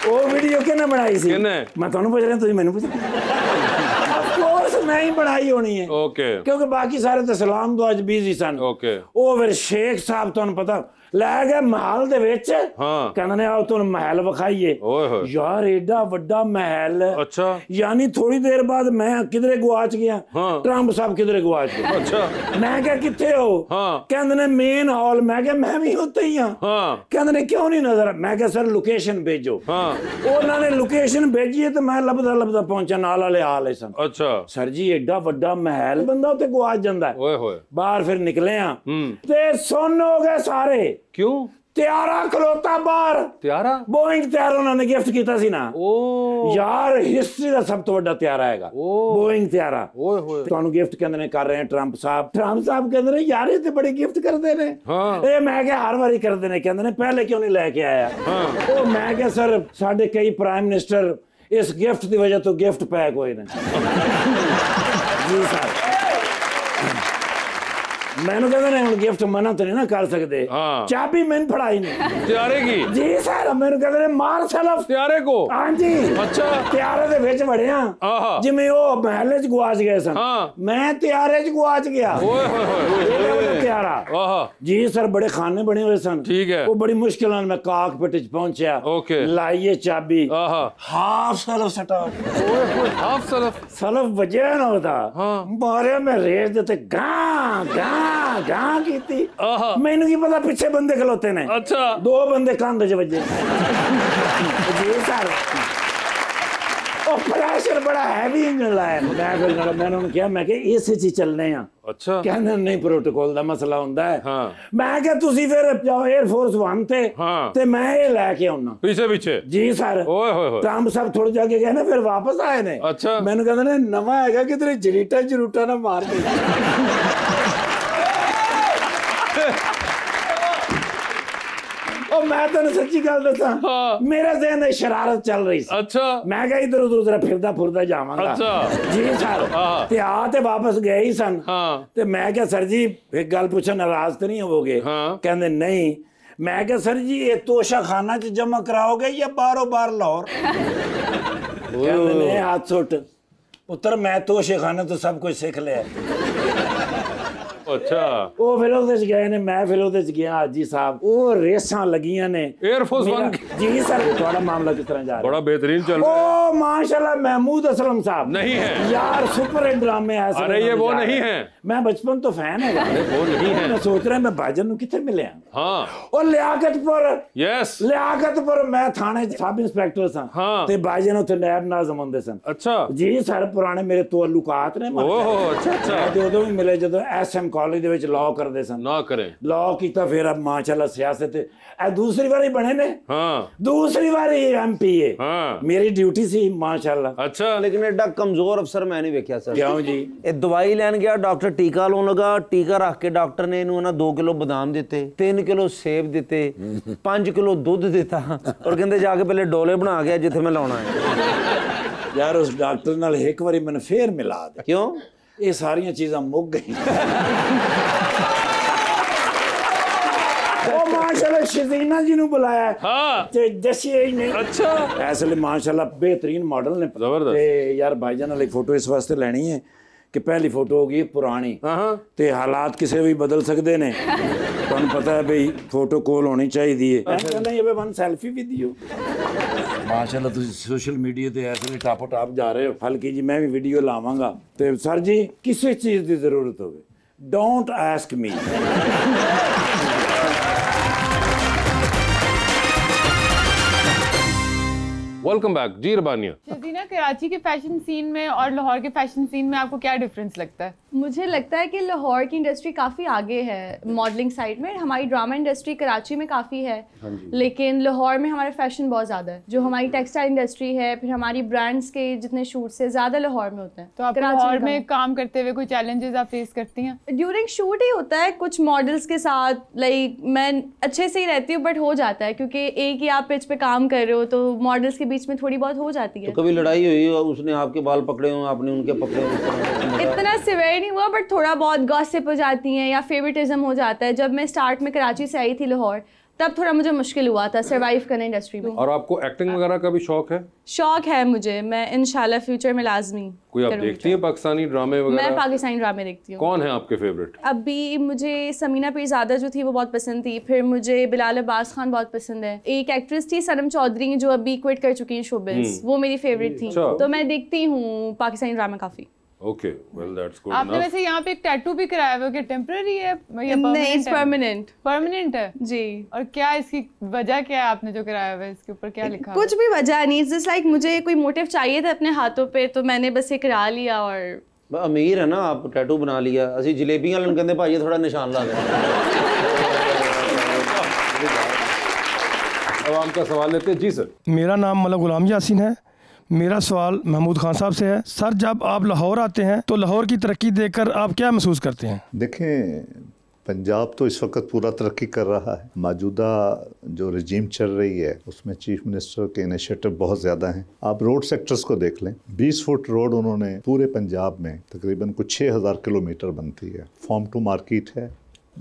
ਉਹ ਵੀਡੀਓ ਕਿਹਨੇ ਬਣਾਈ ਸੀ ਮੈਂ ਤੁਹਾਨੂੰ ਪੁੱਛ ਰਿਹਾ ਤੁਸੀਂ ਮੈਨੂੰ ਪੁੱਛ ਆਫ ਕੋਰਸ ਮੈਂ ਹੀ ਬਣਾਈ ਹੋਣੀ ਹੈ ओके ਕਿਉਂਕਿ ਬਾਕੀ ਸਾਰੇ ਤਾਂ ਸਲਾਮ ਦੁਆ ਚ ਬਿਜ਼ੀ ਸਨ ओके ਉਹ ਫਿਰ ਸ਼ੇਖ ਸਾਹਿਬ ਤੁਹਾਨੂੰ ਪਤਾ ਲੈ ਗਏ ਮਹਿਲ ਦੇ ਵਿੱਚ ਕਹਿੰਦੇ ਨੇ ਆਓ ਤੁਹਾਨੂੰ ਮਹਿਲ ਵਿਖਾਈਏ ਯਾਰ ਏਡਾ ਵੱਡਾ ਮਹਿਲ अच्छा ਯਾਨੀ ਥੋੜੀ ਦੇਰ ਬਾਅਦ ਮੈਂ ਕਿਧਰੇ ਗਵਾਚ ਗਿਆ ਟਰੰਪ ਸਾਹਿਬ ਕਿਧਰੇ ਗਵਾਚ ਗਏ अच्छा ਮੈਂ ਕਿਹਾ ਕਿੱਥੇ ਹੋ ਕਹਿੰਦੇ ਨੇ ਮੇਨ ਹਾਲ ਮੈਂ ਕਿਹਾ ਮੈਂ ਵੀ ਉੱਥੇ ਹੀ ਆ ਕਹਿੰਦੇ ਨੇ ਕਿਉਂ ਨਹੀਂ ਨਜ਼ਰ ਮੈਂ ਕਿਹਾ ਸਰ ਲੋਕੇਸ਼ਨ ਭੇਜੋ ਉਹਨਾਂ ਨੇ ਲੋਕੇਸ਼ਨ ਭੇਜੀ ਤੇ ਮੈਂ ਲੱਭਦਾ ਪਹੁੰਚਾ ਨਾਲ ਵਾਲੇ ਹਾਲ ਸਨ अच्छा ਸਰ ਜੀ ਏਡਾ ਵੱਡਾ ਮਹਿਲ ਬੰਦਾ ਉੱਥੇ ਗਵਾਚ ਜਾਂਦਾ ओए होए ਬਾਹਰ ਫਿਰ ਨਿਕਲੇ ਆ ਤੇ ਸੁੰਨ ਹੋ ਗਏ ਸਾਰੇ क्यों ਤਿਆਰਾ ਖਲੋਤਾ ਬਾਹਰ ਤਿਆਰਾ ਬੋਇੰਗ ਤਿਆਰਾ ਉਹਨਾਂ ਨੇ ਗਿਫਟ ਕੀਤਾ ਸੀ ਨਾ ਯਾਰ ਹਿਸਟਰੀ ਦਾ ਸਭ ਤੋਂ ਵੱਡਾ ਤਿਆਰਾ ਹੈਗਾ ਬੋਇੰਗ ਤਿਆਰਾ ਓਏ ਹੋਏ ਤੁਹਾਨੂੰ ਗਿਫਟ ਕਹਿੰਦੇ ਨੇ ਕਰ ਰਹੇ ਟਰੰਪ ਸਾਹਿਬ ਕਹਿੰਦੇ ਨੇ ਯਾਰ ਇਹ ਤੇ ਬੜੇ ਗਿਫਟ ਕਰਦੇ ਨੇ ਇਹ ਮੈਂ ਕਿਹਾ ਹਰ ਵਾਰੀ ਕਰਦੇ ਨੇ ਕਹਿੰਦੇ ਨੇ ਪਹਿਲੇ ਕਿਉਂ ਨਹੀਂ ਲੈ ਕੇ ਆਇਆ ਉਹ ਮੈਂ ਕਿਹਾ ਸਰ ਸਾਡੇ ਕਈ ਪ੍ਰਾਈਮ ਮਿਨਿਸਟਰ ਇਸ ਗਿਫਟ ਦੀ ਵਜ੍ਹਾ ਤੋਂ ਗਿਫਟ ਪੈਕ ਹੋਏ ਨੇ ਜੀ ਸਰ ਮੈਨੂੰ ਕਹਿੰਦੇ ਨੇ ਹੁਣ ਗਿਫਟ ਮਨਾ ਤਾਂ ਨਹੀਂ ਨਾ ਕਰ ਸਕਦੇ ਚਾਬੀ ਮੈਨੂੰ ਫੜਾਈ ਨਹੀਂ ਤਿਆਰੇ ਕੀ ਜੀ ਸਰ ਮੈਨੂੰ ਕਹਿੰਦੇ ਨੇ ਮਾਰ ਸਲਫ ਤਿਆਰੇ ਕੋ ਹਾਂਜੀ ਅੱਛਾ ਤਿਆਰੇ ਦੇ ਵਿੱਚ ਵੜਿਆ ਜਿਵੇਂ ਉਹ ਮਹਿਲੇ 'ਚ ਗਵਾਚ ਗਏ ਸਨ ਮੈਂ ਤਿਆਰੇ 'ਚ ਗਵਾਚ ਗਿਆ ਓਏ ਹੋਏ ਹੋਏ ਤਿਆਰਾ ਜੀ ਸਰ ਬੜੇ ਖਾਨੇ ਬਣੇ ਹੋਏ ਸਨ ਠੀਕ ਹੈ ਉਹ ਬੜੀ ਮੁਸ਼ਕਿਲ ਨਾਲ ਮੈਂ ਕਾਕਪਿਟ 'ਚ ਪਹੁੰਚਿਆ ਲਾਈਏ ਚਾਬੀ ਹਾਫ ਸਲਫ ਸਟਾ ਓਏ ਹੋਏ ਹਾਫ ਸਲਫ ਵਜਿਆ ਨਾ ਉਹਦਾ ਮਾਰਿਆ ਮੈਂ ਰੇਸ ਦੇ ਤੇ ਗਾਂ ਗਾਂ ਕੀਤੀ ਮੈਨੂੰ ਕੀ ਪਤਾ ਪਿੱਛੇ ਬੰਦੇ ਖਲੋਤੇ ਨੇ ਅੱਛਾ ਦੋ ਬੰਦੇ ਕੰਧ 'ਚ ਵੱਜੇ ਜੀ ਸਰ ਉਹ ਪ੍ਰੈਸ਼ਰ ਬੜਾ ਹੈਵੀ ਇੰਜਨ ਲਾਇਆ ਮੈਂ ਫਿਰ ਮੈਂ ਉਹਨੂੰ ਕਿਹਾ ਮੈਂ ਕਿ ਇਸੇ 'ਚ ਹੀ ਚੱਲਨੇ ਆ ਅੱਛਾ ਕਹਿੰਦੇ ਨਹੀਂ ਪ੍ਰੋਟੋਕਾਲ ਦਾ ਮਸਲਾ ਹੁੰਦਾ ਹੈ ਮੈਂ ਕਿਹਾ ਤੁਸੀਂ ਫਿਰ ਜਾਓ 에ਅਰ ਫੋਰਸ 1 ਤੇ ਮੈਂ ਇਹ ਲੈ ਕੇ ਆਉਣਾ ਪਿੱਛੇ ਜੀ ਸਰ ਓਏ ਹੋਏ ਹੋਏ ਟਰੰਪ ਸਾਹਿਬ ਥੋੜੇ ਜਾ ਕੇ ਗਏ ਨਾ ਫਿਰ ਵਾਪਸ ਆਏ ਨੇ ਅੱਛਾ ਮੈਨੂੰ ਕਹਿੰਦੇ ਨੇ ਨਵਾਂ ਹੈਗਾ ਕਿਧਰੇ ਜਰੀਟਾ ਨਾ ਮਾਰ ਦੇ मैं तेन सच्ची गल दसा, हाँ। मेरे ज़हन में शरारत चल रही सी। अच्छा मैं क्या इधर उधर फिरदा फुरदा जावांगा। अच्छा। जी सर। हाँ। ते आ ते वापस गए ही सन। हाँ। ते मैं क्या सर जी एक गल पूछा, नाराज तो नहीं होवोगे? हाँ। कहंदे नहीं। मैं क्या सर जी ये तोशा खाना च जमा कराओगे या बारों बार लाहौर? कहंदे ने हाथ सुट पुत्र, मैं तोशे खाने तो सब कुछ सीख लिया। अच्छा वो फिर ਉਹਦੇ ਚ ਗਏ ਨੇ, ਮੈਂ ਫਿਰ ਉਹਦੇ ਚ ਗਿਆ ਹਾਜੀ ਸਾਹਿਬ, ਉਹ ਰੇਸਾਂ ਲੱਗੀਆਂ ਨੇ एयरफोर्स वन जी सर। ਤੁਹਾਡਾ ਮਾਮਲਾ किस तरह जा रहा बड़ा है? बेहतरीन चल रहा है। ओ माशाल्लाह महमूद असलम साहब नहीं है यार, सुपर हिट ड्रामे ऐसे अरे ये वो नहीं है। मैं बचपन तो फैन है। अरे वो नहीं है। मैं सोच रहा मैं भाजन ਨੂੰ ਕਿੱਥੇ ਮਿਲਿਆ। हाँ ਉਹ ਲਿਆਕਤਪੁਰ, यस ਲਿਆਕਤਪੁਰ ਮੈਂ ਥਾਣੇ ਚ ਸਬ ਇੰਸਪੈਕਟਰ ਸਾਂ हाँ। ਤੇ ਭਾਜਨ ਉੱਥੇ ਨੈਬ ਨਾਜ਼ਮ ਹੁੰਦੇ ਸਨ। अच्छा ਜੀ ਸਰ ਪੁਰਾਣੇ ਮੇਰੇ ਤਾਲੁਕਾਤ ਨੇ। ओह अच्छा अच्छा ਮੈਂ ਤੇ ਉਦੋਂ ਵੀ ਮਿਲੇ ਜਦੋਂ ਐਸਐਮ ਕਾਲਜ ਦੇ ਵਿੱਚ ਲਾਅ ਕਰਦੇ ਸਨ। ना करें। ਲਾਅ ਕੀਤਾ ਫਿਰ ਅਬ ਮਾਸ਼ਾਅੱਲਾ ਸਿਆਸਤ ਇਹ ਦੂਸਰੀ ਵਾਰੀ ਬਣੇ ਨੇ। हाँ दूसरी बारी एमपीए। हाँ मेरी ड्यूटी सी माशाल्लाह। अच्छा लेकिन एडा कमजोर अफसर मैं नहीं वेख्या सर। क्यों जी? ਇਹ ਦਵਾਈ ਲੈਣ ਗਿਆ, ਡਾਕਟਰ ਟੀਕਾ ਲਾਉਣ ਲੱਗਾ, ਟੀਕਾ ਰੱਖ ਕੇ ਡਾਕਟਰ ਨੇ ਇਹਨੂੰ ਨਾ 2 ਕਿਲੋ ਬਦਾਮ ਦਿੱਤੇ, 3 ਕਿਲੋ ਸੇਬ ਦਿੱਤੇ, 5 ਕਿਲੋ ਦੁੱਧ ਦਿੱਤਾ ਔਰ ਕਹਿੰਦੇ ਜਾ ਕੇ ਪਹਿਲੇ ਡੋਲੇ ਬਣਾ ਗਿਆ ਜਿੱਥੇ ਮੈਂ ਲਾਉਣਾ ਹੈ। यार उस डॉक्टर नाल एक बारी मैंने फिर मिला दे। ਕਿਉਂ? ये सारियां चीज़ां मुक गई। ओ माशाल्लाह शजीना जी नु बुलाया हाँ ते दसिए ही नहीं। अच्छा असले माशाल्लाह बेहतरीन मॉडल ने। जबरदस्त। ते यार भाईजान वाली फोटो इस वास्ते लेनी है कि पहली फोटो होगी पुरानी हाँ ते हालात किसे भी बदल सकते ने। तुहानू पता है भाई फोटो कोल होनी चाहिए। कहना ये वन सेल्फी विद यू। माशाल्लाह तुम सोशल मीडिया ते ऐसे टापो टाप जा रहे हो। हल्की जी मैं भी वीडियो लावांगा ते सर जी किसी चीज़ की जरूरत होवे don't ask me. Welcome back जी रबानिया। शजीना, कराची के फैशन सीन में और लाहौर के फैशन सीन में आपको क्या डिफरेंस लगता है? मुझे लगता है कि लाहौर की इंडस्ट्री काफ़ी आगे है मॉडलिंग साइड में। हमारी ड्रामा इंडस्ट्री कराची में काफ़ी है, लेकिन लाहौर में हमारा फैशन बहुत ज़्यादा है। जो हमारी टेक्सटाइल इंडस्ट्री है, फिर हमारी ब्रांड्स के जितने शूट्स है ज़्यादा लाहौर में होते हैं। तो आप कराची लाहौर कम। में काम करते हुए कोई चैलेंजेस आप फेस करती हैं? ड्यूरिंग शूट ही होता है कुछ मॉडल्स के साथ। लाइक मैं अच्छे से ही रहती हूँ बट हो जाता है क्योंकि एक ही आप पिच पे काम कर रहे हो तो मॉडल्स के बीच में थोड़ी बहुत हो जाती है। तो कभी लड़ाई हुई और उसने आपके बाल पकड़े हो, आपने उनके पकड़े हो? इतना सिवियर नहीं हुआ बट थोड़ा बहुत गॉसिप हो जाती हैं या फेवरेटिज्म हो जाता है। जब मैं स्टार्ट में कराची से आई थी लाहौर तब थोड़ा मुझे मुश्किल हुआ था सरवाइव करना इंडस्ट्री में। और आपको एक्टिंग वगैरह का भी शौक है? शौक है मुझे, मैं इंशाल्लाह फ्यूचर में लाजमी कोई आप करूँगी। देखती हैं पाकिस्तानी ड्रामे मैं वगैरह? पाकिस्तानी ड्रामे देखती हूँ। कौन है आपके फेवरेट? अभी मुझे समीना पीरज़ादा जो थी वो बहुत पसंद थी। फिर मुझे बिलाल अब्बास खान बहुत पसंद है। एक एक्ट्रेस थी सनम चौधरी जो अभी क्विट कर चुकी हैं शोबिज़, वो मेरी फेवरेट थी। अच्छा। तो मैं देखती हूँ पाकिस्तानी ड्रामा काफ़ी। ओके वेल दैट्स गुड आपने वैसे यहाँ पे एक टैटू भी कराया हुआ है, क्या टेम्पररी है या नहीं, परमानेंट है? परमानेंट परमानेंट है जी। और क्या इसकी वजह क्या है? आपने जो कराया हुआ है इसके ऊपर क्या लिखा हुआ है? कुछ भी वजह नहीं, जस्ट लाइक मुझे कोई मोटिव चाहिए था अपने हाथों पे तो मैंने बस ये करा लिया। और अमीर है ना आप, टैटू बना लिया। असि जलेबियां वाले कहते भाई थोड़ा निशान ला दे। अब आपका सवाल लेते हैं जी सर। मेरा नाम मलक गुलाम यासीन है। मेरा सवाल महमूद खान साहब से है। सर जब आप लाहौर आते हैं तो लाहौर की तरक्की देखकर आप क्या महसूस करते हैं? देखें, पंजाब तो इस वक्त पूरा तरक्की कर रहा है। मौजूदा जो रजीम चल रही है उसमें चीफ मिनिस्टर के इनिशिएटिव बहुत ज़्यादा हैं। आप रोड सेक्टर्स को देख लें, 20 फुट रोड उन्होंने पूरे पंजाब में तकरीबन कुछ 6000 किलोमीटर बनती है। फार्म टू मार्केट है,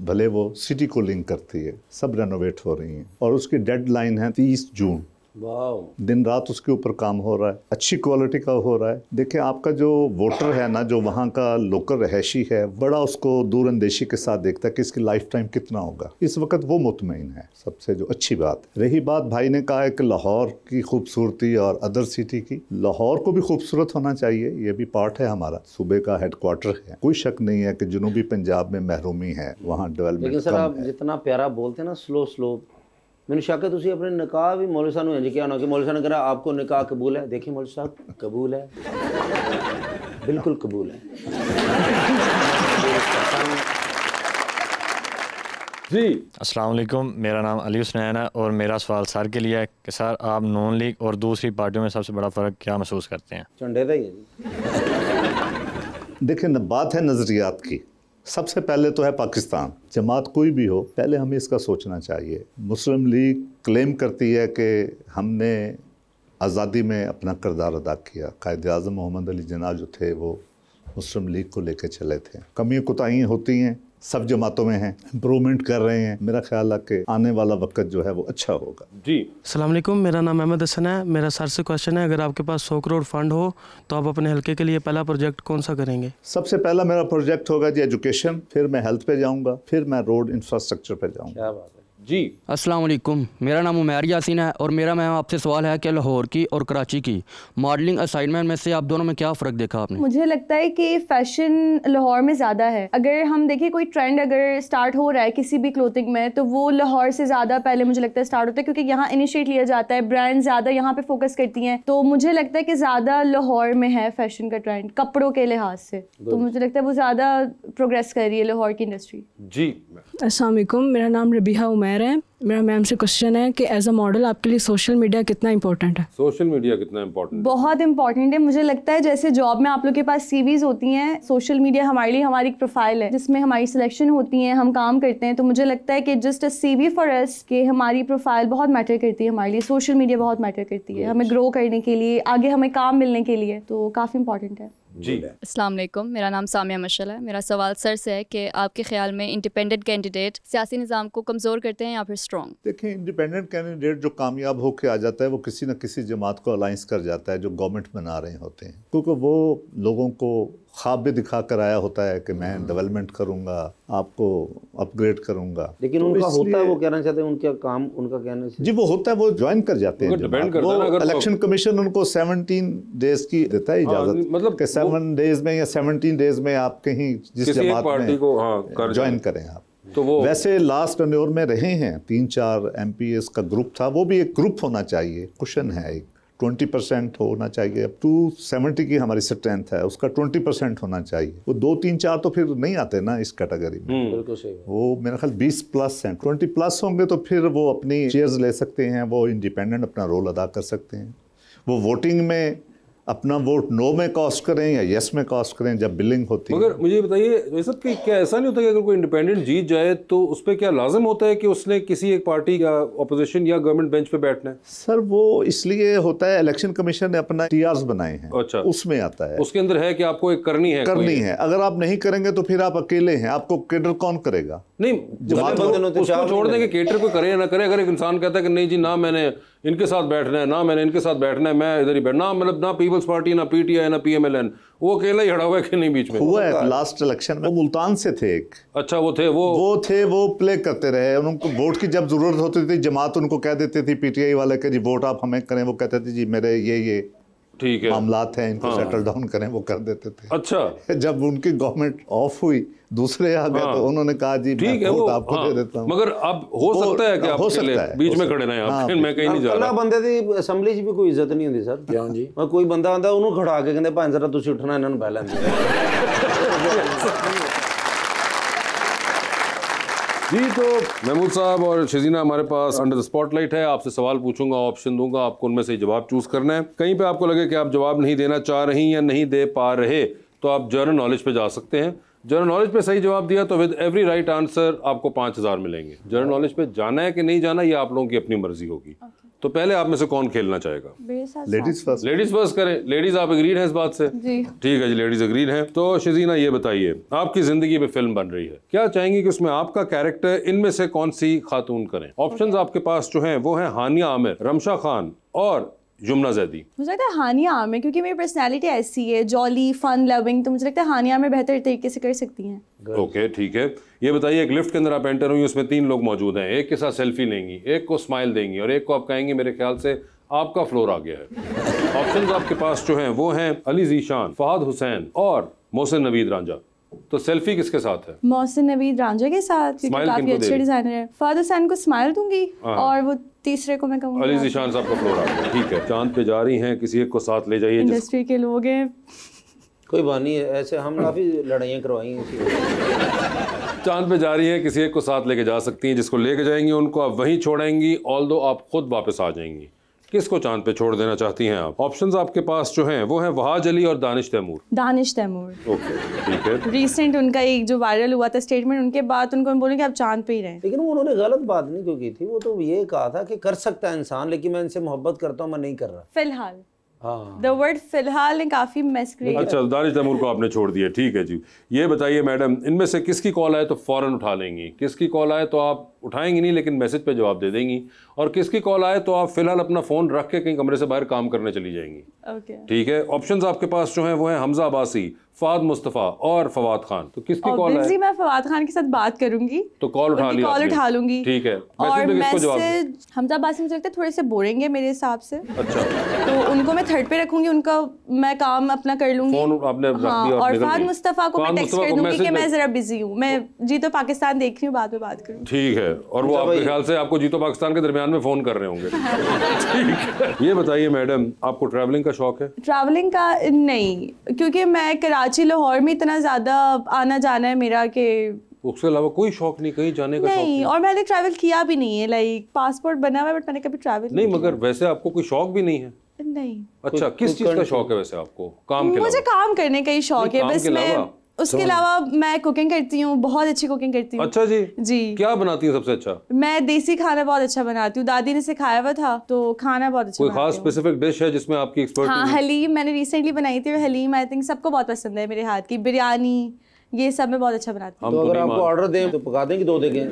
भले वो सिटी को लिंक करती है, सब रेनोवेट हो रही हैं और उसकी डेडलाइन है 30 जून। वाह, दिन रात उसके ऊपर काम हो रहा है, अच्छी क्वालिटी का हो रहा है। देखिए आपका जो वोटर है ना, जो वहाँ का लोकल रहायशी है, बड़ा उसको दूरअंदेशी के साथ देखता है कि इसकी लाइफ टाइम कितना होगा। इस वक्त वो मुतमईन है, सबसे जो अच्छी बात। रही बात भाई ने कहा है कि लाहौर की खूबसूरती और अदर सिटी की, लाहौर को भी खूबसूरत होना चाहिए, ये भी पार्ट है हमारा। सूबे का हेडक्वार्टर है, कोई शक नहीं है कि जनूबी पंजाब में महरूमी है, वहाँ लेकिन डेवलपमेंट सर आप कम है। जितना प्यारा बोलते हैं ना स्लो मैंने शक है तुसी अपने निकाह भी मौलवी साहब ने किया ना कि मौलवी साहब ने कहा आपको निकाह कबूल है। देखिए मौलवी साहब, कबूल है, बिल्कुल कबूल है जी। अस्सलाम वालेकुम, मेरा नाम अली हुसनैन है और मेरा सवाल सर के लिए है कि सर आप नॉन लीग और दूसरी पार्टियों में सबसे बड़ा फ़र्क क्या महसूस करते हैं? झंडे का ही है जी। देखिए न, बात है नज़रियात की। सबसे पहले तो है पाकिस्तान। जमात कोई भी हो, पहले हमें इसका सोचना चाहिए। मुस्लिम लीग क्लेम करती है कि हमने आज़ादी में अपना किरदार अदा किया। कायद आज़म मोहम्मद अली जिन्ना जो थे वो मुस्लिम लीग को लेकर चले थे। कमियाँ कुताहियाँ होती हैं, सब जमातों में हैं, इम्प्रूवमेंट कर रहे हैं। मेरा ख्याल है कि आने वाला वक्त जो है वो अच्छा होगा। जी अस्सलाम वालेकुम, मेरा नाम अहमद हसन है। मेरा सर से क्वेश्चन है, अगर आपके पास 100 करोड़ फंड हो तो आप अपने हल्के के लिए पहला प्रोजेक्ट कौन सा करेंगे? सबसे पहला मेरा प्रोजेक्ट होगा जी एजुकेशन, फिर मैं हेल्थ पे जाऊंगा, फिर मैं रोड इंफ्रास्ट्रक्चर पे जाऊंगा। क्या बात है। जी अस्सलाम वालेकुम, मेरा नाम उमैर यासीन है और मेरा मैम आपसे सवाल है कि लाहौर की और कराची की मॉडलिंग असाइनमेंट में से आप दोनों में क्या फ़र्क देखा आपने? मुझे लगता है कि फैशन लाहौर में ज़्यादा है। अगर हम देखें कोई ट्रेंड अगर स्टार्ट हो रहा है किसी भी क्लोथिंग में, तो वो लाहौर से ज़्यादा पहले मुझे लगता है स्टार्ट होता है, क्योंकि यहाँ इनिशिएट लिया जाता है, ब्रांड ज़्यादा यहाँ पे फोकस करती हैं। तो मुझे लगता है कि ज़्यादा लाहौर में है फैशन का ट्रेंड कपड़ों के लिहाज से। तो मुझे लगता है वो ज़्यादा प्रोग्रेस कर रही है लाहौर की इंडस्ट्री। जी अस्सलाम वालेकुम, मेरा नाम रबीहा उमैर है। मेरा मैम से क्वेश्चन है कि एज अ मॉडल आपके लिए सोशल मीडिया कितना इंपॉर्टेंट है? सोशल मीडिया कितना इंपॉर्टेंट? बहुत इंपॉर्टेंट है। मुझे लगता है जैसे जॉब में आप लोग के पास सीवीज होती हैं, सोशल मीडिया हमारे लिए हमारी एक प्रोफाइल है जिसमें हमारी सिलेक्शन होती है, हम काम करते हैं। तो मुझे लगता है कि just a CV for us कि हमारी प्रोफाइल बहुत मैटर करती है हमारे लिए। सोशल मीडिया बहुत मैटर करती है हमें ग्रो करने के लिए, आगे हमें काम मिलने के लिए, तो काफ़ी इंपॉर्टेंट है। जी अस्सलाम वालेकुम, मेरा नाम सामिया मशल है। मेरा सवाल सर से है कि आपके ख्याल में इंडिपेंडेंट कैंडिडेट सियासी निज़ाम को कमज़ोर करते हैं या फिर स्ट्रॉन्ग? देखिए, इंडिपेंडेंट कैंडिडेट जो कामयाब होकर आ जाता है वो किसी न किसी जमात को अलाइंस कर जाता है जो गवर्नमेंट बना रहे होते हैं, क्योंकि वो लोगों को ख्वाब भी दिखा कर आया होता है कि मैं डेवलपमेंट करूंगा, आपको अपग्रेड करूंगा। लेकिन तो उनका होता है, वो कहना चाहते हैं उनका काम, उनका कहना जी वो होता है, वो ज्वाइन कर जाते हैं। वो इलेक्शन कमीशन उनको 17 डेज की देता है इजाजत, मतलब कि 7 डेज में या 17 डेज में आप कहीं जिस जमात में ज्वाइन करें आप। तो वो वैसे लास्ट टर्न्योर में रहे हैं 3-4 MPs का ग्रुप था, वो भी एक ग्रुप होना चाहिए। क्वेश्चन है एक 20% होना चाहिए। अब 270 की हमारी स्ट्रेंथ है, उसका 20% होना चाहिए। वो 2-3-4 तो फिर नहीं आते ना इस कैटेगरी में। बिल्कुल सही। वो मेरा ख्याल 20+ हैं, 20+ होंगे तो फिर वो अपनी चेयर्स ले सकते हैं, वो इंडिपेंडेंट अपना रोल अदा कर सकते हैं। वो वोटिंग में अपना वोट नो में कास्ट करें या यस में कास्ट करें जब बिलिंग होती है। मगर मुझे बताइए ये सब कि क्या ऐसा नहीं होता कि अगर कोई इंडिपेंडेंट जीत जाए तो उस पर क्या लाजिम होता है कि उसने किसी एक पार्टी या ऑपोजिशन या गवर्नमेंट बेंच पे बैठना है? सर वो इसलिए होता है, इलेक्शन कमीशन ने अपना TRs बनाए हैं। अच्छा, उसमें आता है, उसके अंदर है कि आपको एक करनी है अगर आप नहीं करेंगे तो फिर आप अकेले हैं, आपको केडर कौन करेगा? नहीं, उसको छोड़ दें कि केटर को करे या ना करे। अगर एक इंसान कहता है कि नहीं जी ना मैंने इनके साथ बैठना है, ना मैंने इनके साथ बैठना है, मैं इधर ही बैठना, मतलब ना पीपल्स पार्टी, ना PTI, ना PMLN, वो अकेला ही खड़ा हुआ है कि नहीं बीच में? हुआ है लास्ट इलेक्शन में, मुल्तान से थे एक। अच्छा, वो थे वो प्ले करते रहे। उनको वोट की जब जरूरत होती थी, जमात उनको कह देती थी PTI वाले के जी वोट आप हमें करें, वो कहते थे जी मेरे ये ठीक है मामलात हैं, इनको सेटल डाउन करें, वो कर देते थे। अच्छा, जब उनकी गवर्नमेंट ऑफ हुई, दूसरे आ गए, तो उन्होंने कहा जी ठीक है वो आपको दे देता हूं। मगर अब हो सकता है कि आप बीच में खड़े रहें, मैं कहीं नहीं जा रहा। बंदे दी असेंबली च भी कोई इज्जत नहीं होती सर। क्यों जी? कोई बंदा आंदा उन्होंने खड़ा के कहंदे भाई जरा तुसी उठना, इन्हां नूं बह लैंदे। जी तो महमूद साहब और शजीना हमारे पास अंडर द स्पॉटलाइट है। आपसे सवाल पूछूंगा, ऑप्शन दूंगा, आपको उनमें से जवाब चूज करना है। कहीं पे आपको लगे कि आप जवाब नहीं देना चाह रही या नहीं दे पा रहे तो आप जनरल नॉलेज पे जा सकते हैं। जनरल नॉलेज पे सही जवाब दिया तो विद एवरी राइट आंसर आपको 5000 मिलेंगे। जनरल नॉलेज पे जाना है कि नहीं जाना ये आप लोगों की अपनी मर्जी होगी। तो पहले आप में से कौन खेलना चाहेगा? लेडीज फर्स्ट करें। लेडीज आप एग्रीड हैं इस बात से? जी ठीक है जी, लेडीज एग्रीड हैं। तो शजीना ये बताइए, आपकी जिंदगी में फिल्म बन रही है, क्या चाहेंगी कि उसमें आपका कैरेक्टर इनमें से कौन सी खातून करें? ऑप्शंस आपके पास जो हैं वो हैं हानिया आमिर, रमशा खान और जुमना जैदी। मुझे लगता है हानिया आमिर, क्योंकि मेरी पर्सनालिटी ऐसी है, जॉली, फन लविंग, तो मुझे लगता है हानिया आमिर बेहतर तरीके से कर सकती हैं। ओके ठीक है। ये बताइए, एक लिफ्ट के अंदर आप एंटर हुई, उसमें 3 लोग मौजूद हैं, एक के साथ सेल्फी लेंगी, एक को स्माइल देंगी और एक को आप कहेंगे मेरे ख्याल से आपका फ्लोर आ गया है। ऑप्शंस आपके पास जो हैं वो हैं अली जीशान, फहद हुसैन और मोहसिन नवीद रांझा। तो सेल्फी किसके साथ है? मोहसिन नवीद रांझा के साथ, क्योंकि काफी अच्छे डिजाइनर है। फहद हुसैन को स्माइल दूंगी और वो तीसरे को मैं कहूँगी अली जीशान साहब का फ्लोर आ गया। ठीक है, चांद पे जा रही हैं, किसी एक को साथ ले जाइए। इंडस्ट्री के लोग हैं, कोई बात नहीं है, ऐसे हम काफी लड़ाइयाँ करवाई हैं। चांद पे जा रही हैं, किसी एक को साथ लेके जा सकती हैं। जिसको लेके जाएंगी उनको आप वहीं छोड़ेंगी, ऑल्दो आप खुद वापस आ जाएंगी। किसको चांद पे छोड़ देना चाहती हैं आप? ऑप्शंस आपके पास जो हैं वो हैं वहाज अली और दानिश तैमूर। दानिश तैमूर। ओके ठीक है। रिसेंट उनका एक जो वायरल हुआ था स्टेटमेंट, उनके बाद उनको बोले कि आप चांद पे ही रहें। लेकिन उन्होंने गलत बात नहीं क्यों की थी, वो तो ये कहा था कि कर सकता है इंसान, लेकिन मैं इनसे मोहब्बत करता हूँ, मैं नहीं कर रहा फिलहाल। हाँ, द वर्ड फिलहाल ने काफी मेस क्रिएट। अच्छा, दानिश तैमूर को आपने छोड़ दिया, ठीक है जी। ये बताइए मैडम, इनमें से किसकी कॉल आए तो फौरन उठा लेंगी, किसकी कॉल आए तो आप उठाएंगी नहीं लेकिन मैसेज पे जवाब दे देंगी, और किसकी कॉल आए तो आप फिलहाल अपना फोन रख के कहीं कमरे से बाहर काम करने चली जाएंगी? ओके ठीक है। ऑप्शंस आपके पास जो हैं वो हैं हमजा अब्बासी, फाद मुस्तफ़ा और फवाद खान। तो किसकी कॉल है? ऑब्वियसली मैं फवाद खान के साथ बात करूंगी, तो कॉल उठा लिया, कॉल उठा लूंगी। ठीक है। और मैसेज में किसको जवाब? मैसेज हमजा अब्बासी मुझे लगता है थोड़े से बोरिंग है मेरे हिसाब से, अच्छा, तो उनको मैं थर्ड पे रखूंगी, उनका मैं काम अपना कर लूंगी। फोन आपने रख हाँ, दिया और फाद मुस्तफ़ा को मैं टेक्स्ट कर दूंगी कि मैं जरा बिजी हूँ, मैं जी तो पाकिस्तान देख रही हूँ, बाद में बात करूँ। ठीक है। और वो आपके ख्याल से आपको जीतो पाकिस्तान के दरमियान में फोन कर रहे होंगे। ठीक है। ये बताइए मैडम, आपको ट्रैवलिंग का शौक है? ट्रैवलिंग का नहीं, क्योंकि मैं कराची लाहौर में इतना ज़्यादा आना जाना है मेरा कि उसके अलावा कोई शौक नहीं, कहीं जाने का शौक नहीं। और मैंने ट्रैवल किया भी नहीं है, लाइक पासपोर्ट बना हुआ है बट मैंने कभी ट्रैवल नहीं। मगर वैसे आपको कोई शौक भी नहीं है? नहीं। अच्छा, किस चीज़ का शौक है वैसे आपको? काम के मुझे काम करने का ही शौक है बस। मैं उसके अलावा मैं कुकिंग करती हूँ, बहुत अच्छी कुकिंग करती हूँ। अच्छा जी। जी। क्या बनाती हैं सबसे अच्छा? मैं देसी खाना बहुत अच्छा बनाती हूँ, दादी ने सिखाया हुआ था, तो खाना बहुत अच्छा। कोई खास स्पेसिफिक डिश है जिसमें आपकी एक्सपर्ट? हाँ, हलीम मैंने रिसेंटली बनाई थी, हलीम आई थिंक सबको बहुत पसंद है मेरे हाथ की। बिरयानी, ये सब मैं बहुत अच्छा बनाती हूँ। तो अगर आपको ऑर्डर दें तो पका देंगे 2 देंगे।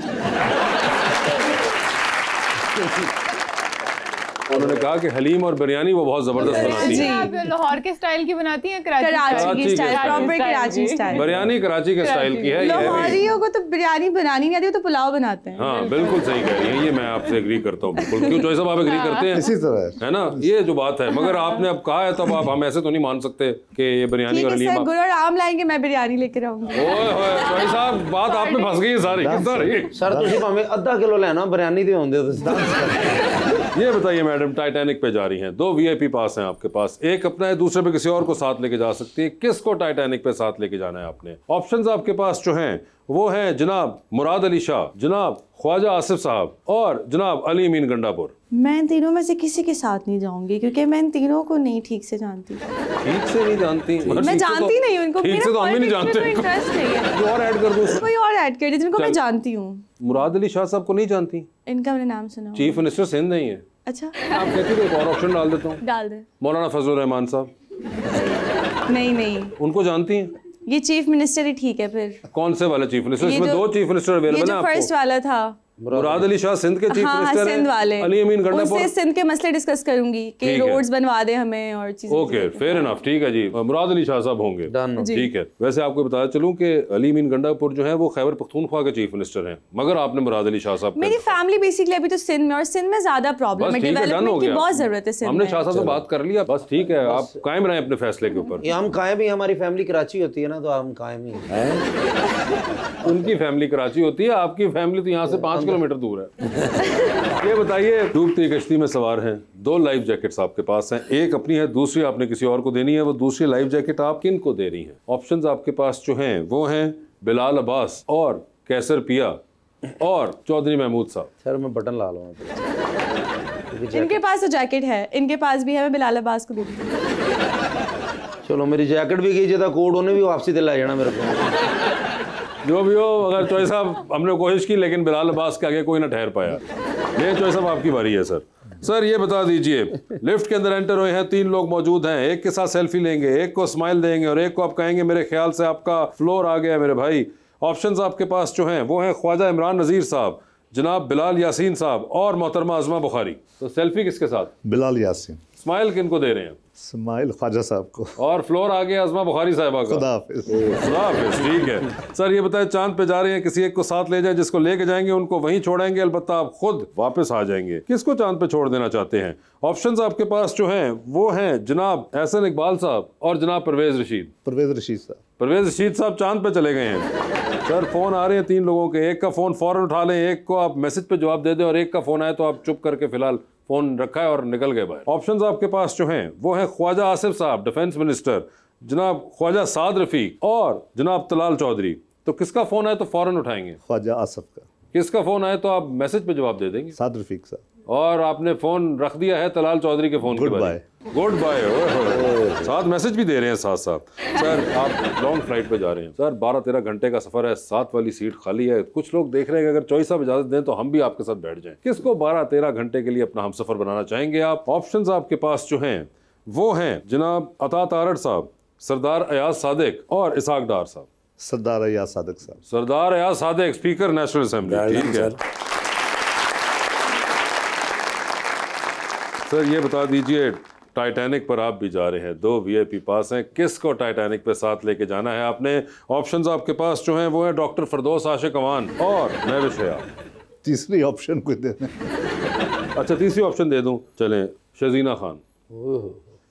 उन्होंने कहा कि हलीम और बिरयानी वो बहुत जबरदस्त बनाती हैं। आप लाहौर के स्टाइल की बनाती हैं? कराची की style, proper Karachi style. Biryani Karachi के स्टाइल की है। लाहौरियों को तो बिरयानी बनानी नहीं आती, तो पुलाव बनाते हैं। हाँ बिल्कुल सही कह रही हैं, ये मैं आपसे एग्री करता हूँ बिल्कुल। क्यों चॉइस साहब, आप एग्री करते हैं? इसी तरह है ना, ये जो बात है। मगर आपने अब कहा है तब आप हम ऐसे तो नहीं मान सकते कि ये बिरयानी और हलीम। गुड़ और आम लाएंगे, मैं बिरयानी लेकर आऊंगी। चॉइस साहब, बात आप में फंस गई है सारी। सर तुसी भाਵੇਂ आधा किलो लेना, बिरयानी दे होंदे तो। ये बताइए मैडम, टाइटैनिक पे जा रही हैं, 2 VIP पास हैं आपके पास, एक अपना है, दूसरे पे किसी और को साथ लेके जा सकती है। किसको टाइटैनिक पे साथ लेके जाना है आपने? ऑप्शंस आपके पास जो हैं वो हैं जनाब मुराद अली शाह, जनाब ख्वाजा आसिफ साहब और जनाब अली अमीन गंडापुर। मैं इन तीनों में से किसी के साथ नहीं जाऊंगी, क्योंकि मैं इन तीनों को नहीं ठीक से जानती। ठीक से नहीं जानती? मैं जानती नहीं उनको, ठीक से तो हम ही नहीं जानते। इंटरेस्ट नहीं है। कोई और ऐड कर दूं? कोई और ऐड कर दे जिनको मैं जानती हूँ। मुराद अली शाह साहब को नहीं जानती? इनका मैंने नाम सुना। चीफ मिनिस्टर सिंध नहीं है? अच्छा, आप कहती हो एक और ऑप्शन डाल देता हूँ। डाल दे। मौलाना फजलुर रहमान साहब। नहीं, उनको जानती हैं? ये चीफ मिनिस्टर ही ठीक है। फिर कौन से वाले चीफ मिनिस्टर? इसमें 2 चीफ मिनिस्टर अवेलेबल हैं आपको। फर्स्ट वाला था मुराद अली शाह सिंध के चीफ मिनिस्टर सिंध वाले। अली अमीन गंडापुर। उनसे सिंध के मसले डिस्कस करूंगी कि रोड्स बनवा दे हमें और चीजें। ओके, फेयर इनफ, ठीक है जी। मुराद अली शाह साहब होंगे, ठीक है। वैसे आपको बताया चलूं कि अली अमीन गंडापुर जो है वो खैबर पख्तूनख्वा के चीफ मिनिस्टर हैं, मगर आपने मुराद अली शाह साहब। मेरी फैमिली बेसिकली अभी तो सिंध में, और सिंध में ज्यादा प्रॉब्लम है, डेवलपमेंट की बहुत जरूरत है सिंध में। हमने शाह साहब से बात कर लिया, बस ठीक है, आप कायम रहें अपने फैसले के ऊपर। हम कायम ही, हमारी फैमिली कराची होती है ना, तो हम कायम ही हैं। उनकी फैमिली कराची होती है, आपकी फैमिली तो यहाँ से 5 किलोमीटर दूर है। ये बताइए, डूबती कश्ती में सवार हैं, 2 लाइफ जैकेट्स आपके पास हैं, एक अपनी है, दूसरी आपने किसी और को देनी है। वो दूसरी लाइफ जैकेट आप किन को दे रही हैं? ऑप्शंस आपके पास जो हैं वो हैं बिलाल अब्बास और कैसर पिया और चौधरी महमूद साहब। सर मैं बटन ला लूँगा। इनके पास तो जैकेट है, इनके पास भी है, मैं बिलाल अब्बास को दे दूँगी। चलो मेरी जैकेट भी गई जदा कोड, उन्हें भी वापसी दिला जाना मेरे को। जो भी हो, अगर चॉइस साहब हमने कोशिश की लेकिन बिलाल अब्बास के आगे कोई ना ठहर पाया। ये चॉइस साहब आपकी बारी है सर। सर ये बता दीजिए, लिफ्ट के अंदर एंटर हुए हैं, 3 लोग मौजूद हैं, एक के साथ सेल्फी लेंगे, एक को स्माइल देंगे और एक को आप कहेंगे मेरे ख्याल से आपका फ्लोर आ गया मेरे भाई। ऑप्शंस आपके पास जो हैं वो हैं ख्वाजा इमरान नज़ीर साहब, जनाब बिलाल यासीन साहब और मोहतरमा आज़मा बुखारी। तो सेल्फी किसके साथ? बिलाल यासीन। स्माइल किनको दे रहे हैं? स्माइल ख्वाजा साहब को। और फ्लोर आ गया आज़मा बुखारी साहिबा का। खुदा हाफिज़। खुदा हाफिज़, ठीक है। सर ये बताएं, चांद पे जा रहे हैं, किसी एक को साथ ले जाएं, जिसको लेके जाएंगे उनको वहीं छोड़ेंगे, अलबत्ता आप खुद वापस आ जाएंगे। किसको चांद पे छोड़ देना चाहते हैं? ऑप्शंस आपके पास जो हैं वो हैं जनाब एहसन इकबाल साहब और जनाब परवेज रशीद। परवेज रशीद साहब। परवेज रशीद साहब चांद पे चले गए हैं। सर फोन आ रहे हैं 3 लोगों के, एक का फोन फौरन उठा लें, एक को आप मैसेज पे जवाब दे दें और एक का फोन आए तो आप चुप करके फिलहाल फोन रखा है और निकल गए बाहर। ऑप्शंस आपके पास जो हैं वो हैं ख्वाजा आसिफ साहब डिफेंस मिनिस्टर, जनाब ख्वाजा साद रफीक और जनाब तलाल चौधरी। तो किसका फोन आए तो फौरन उठाएंगे? ख्वाजा आसिफ का। किसका फोन आए तो आप मैसेज पे जवाब दे देंगे? साद रफीक साहब। और आपने फोन रख दिया है तलाल चौधरी के phone. Good bye. Good bye. साथ मैसेज भी दे रहे हैं साथ साथ। सर आप लॉन्ग फ्लाइट पे जा रहे हैं सर, 12-13 घंटे का सफर है, 7 वाली सीट खाली है। कुछ लोग देख रहे हैं कि अगर चॉइस आप इजाजत दें तो हम भी आपके साथ बैठ जाएं। किसको 12-13 घंटे के लिए अपना हम सफर बनाना चाहेंगे आप? ऑप्शंस आपके पास जो हैं वो हैं जनाब अता तारड़ साहब, सरदार अयाज सादिक और इसाक डार साहब। सरदार अयाज सादिक साहब। Sardar Ayaz Sadiq, speaker national assembly. ठीक है सर, ये बता दीजिए टाइटैनिक पर आप भी जा रहे हैं, 2 VIP पास हैं, किसको टाइटैनिक पे साथ लेके जाना है आपने? ऑप्शंस आपके पास जो हैं वो है डॉक्टर फरदौस आशिक अवान और महविश हयात। तीसरी ऑप्शन कोई देना? अच्छा तीसरी ऑप्शन दे दूं, चलें शजीना खान।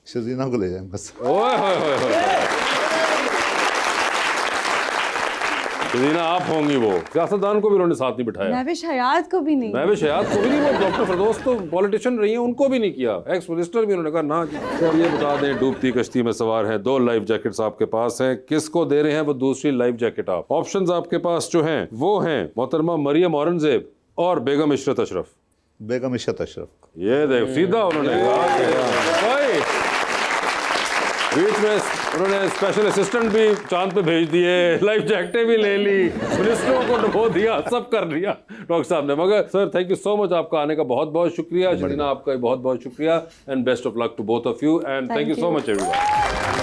शजीना को ले जाएं बस। शजीना आप होंगी वो। सियासतदान को भी उन्होंने साथ नहीं बिठाया, महविश हयात को भी नहीं, महविश हयात को भी नहीं। वो डॉक्टर फरदौस तो पॉलिटिशियन रही हैं, उनको भी नहीं किया। एक्स मिनिस्टर भी उन्होंने कहा ना। सर ये बता दें, डूबती कश्ती में सवार हैं, 2 लाइफ जैकेट्स आपके पास हैं, किसको दे रहे हैं वो दूसरी लाइफ जैकेट आप? ऑप्शंस आपके पास जो हैं वो हैं मोहतरमा मरियम औरंगजेब और बेगम इशरत अशरफ। बेगम इशरत अशरफ। ये देख सीधा उन्होंने कहा। बीच में उन्होंने स्पेशल असिस्टेंट भी चांद पे भेज दिए, लाइफ जैकेटें भी ले ली, मिनिस्टरों को डुबो दिया, सब कर दिया डॉक्टर साहब ने। मगर sir thank you so much, आपका आने का बहुत बहुत शुक्रिया। शजीना आपका बहुत बहुत शुक्रिया and best of luck to both of you and thank you so much everyone.